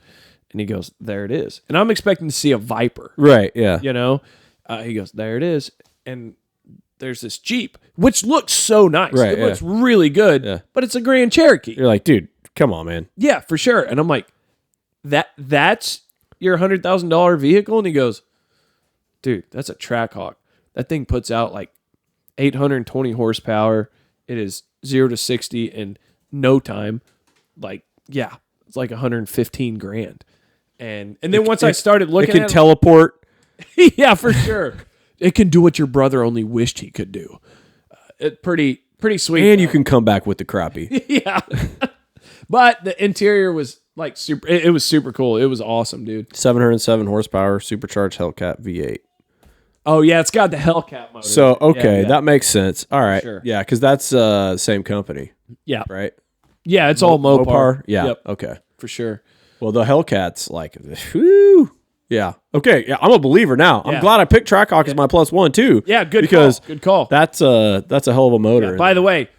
and he goes, "There it is." And I'm expecting to see a Viper. Right, yeah. He goes, "There it is." And there's this Jeep, which looks so nice. Right, it looks really good, but it's a Grand Cherokee. You're like, dude, come on, man. Yeah, for sure. And I'm like, that's your $100,000 vehicle? And he goes, "Dude, that's a Trackhawk. That thing puts out like 820 horsepower. It is 0 to 60 in no time. Like, yeah, it's like $115,000. And then once I started looking, it can teleport. Yeah, for sure. It can do what your brother only wished he could do. It pretty sweet. And you can come back with the crappie. Yeah. But the interior was like super. It was super cool. It was awesome, dude. 707 horsepower, supercharged Hellcat V8. Oh yeah, it's got the Hellcat motor. So okay, that makes sense. All right, sure. Yeah, because that's same company. Yeah, right. Yeah, it's all Mopar. Yeah. Yep. Okay, for sure. Well, the Hellcat's like, whew. Yeah. Okay. Yeah, I'm a believer now. I'm glad I picked Trackhawk as my plus one too. Yeah, good call. That's a hell of a motor. Yeah, by the way,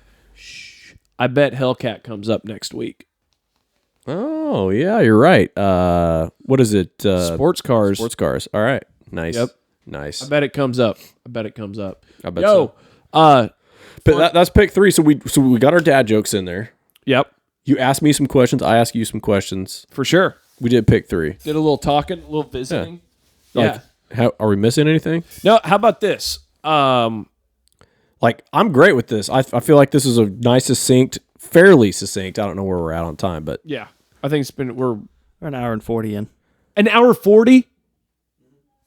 I bet Hellcat comes up next week. Oh yeah, you're right. What is it? Sports cars. Sports cars. All right. Nice. Yep. Nice. I bet it comes up. I bet so. But that's pick 3. So we got our dad jokes in there. Yep. You asked me some questions. I asked you some questions. For sure. We did pick 3. Did a little talking, a little visiting. Yeah. Like, are we missing anything? No. How about this? Like, I'm great with this. I feel like this is a nice, fairly succinct. I don't know where we're at on time, but yeah, I think we're an hour and 40 in. An hour 40.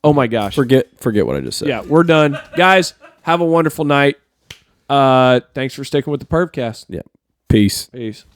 Oh my gosh! Forget what I just said. Yeah, we're done, guys. Have a wonderful night. Thanks for sticking with the Pervcast. Yeah. Peace. Peace.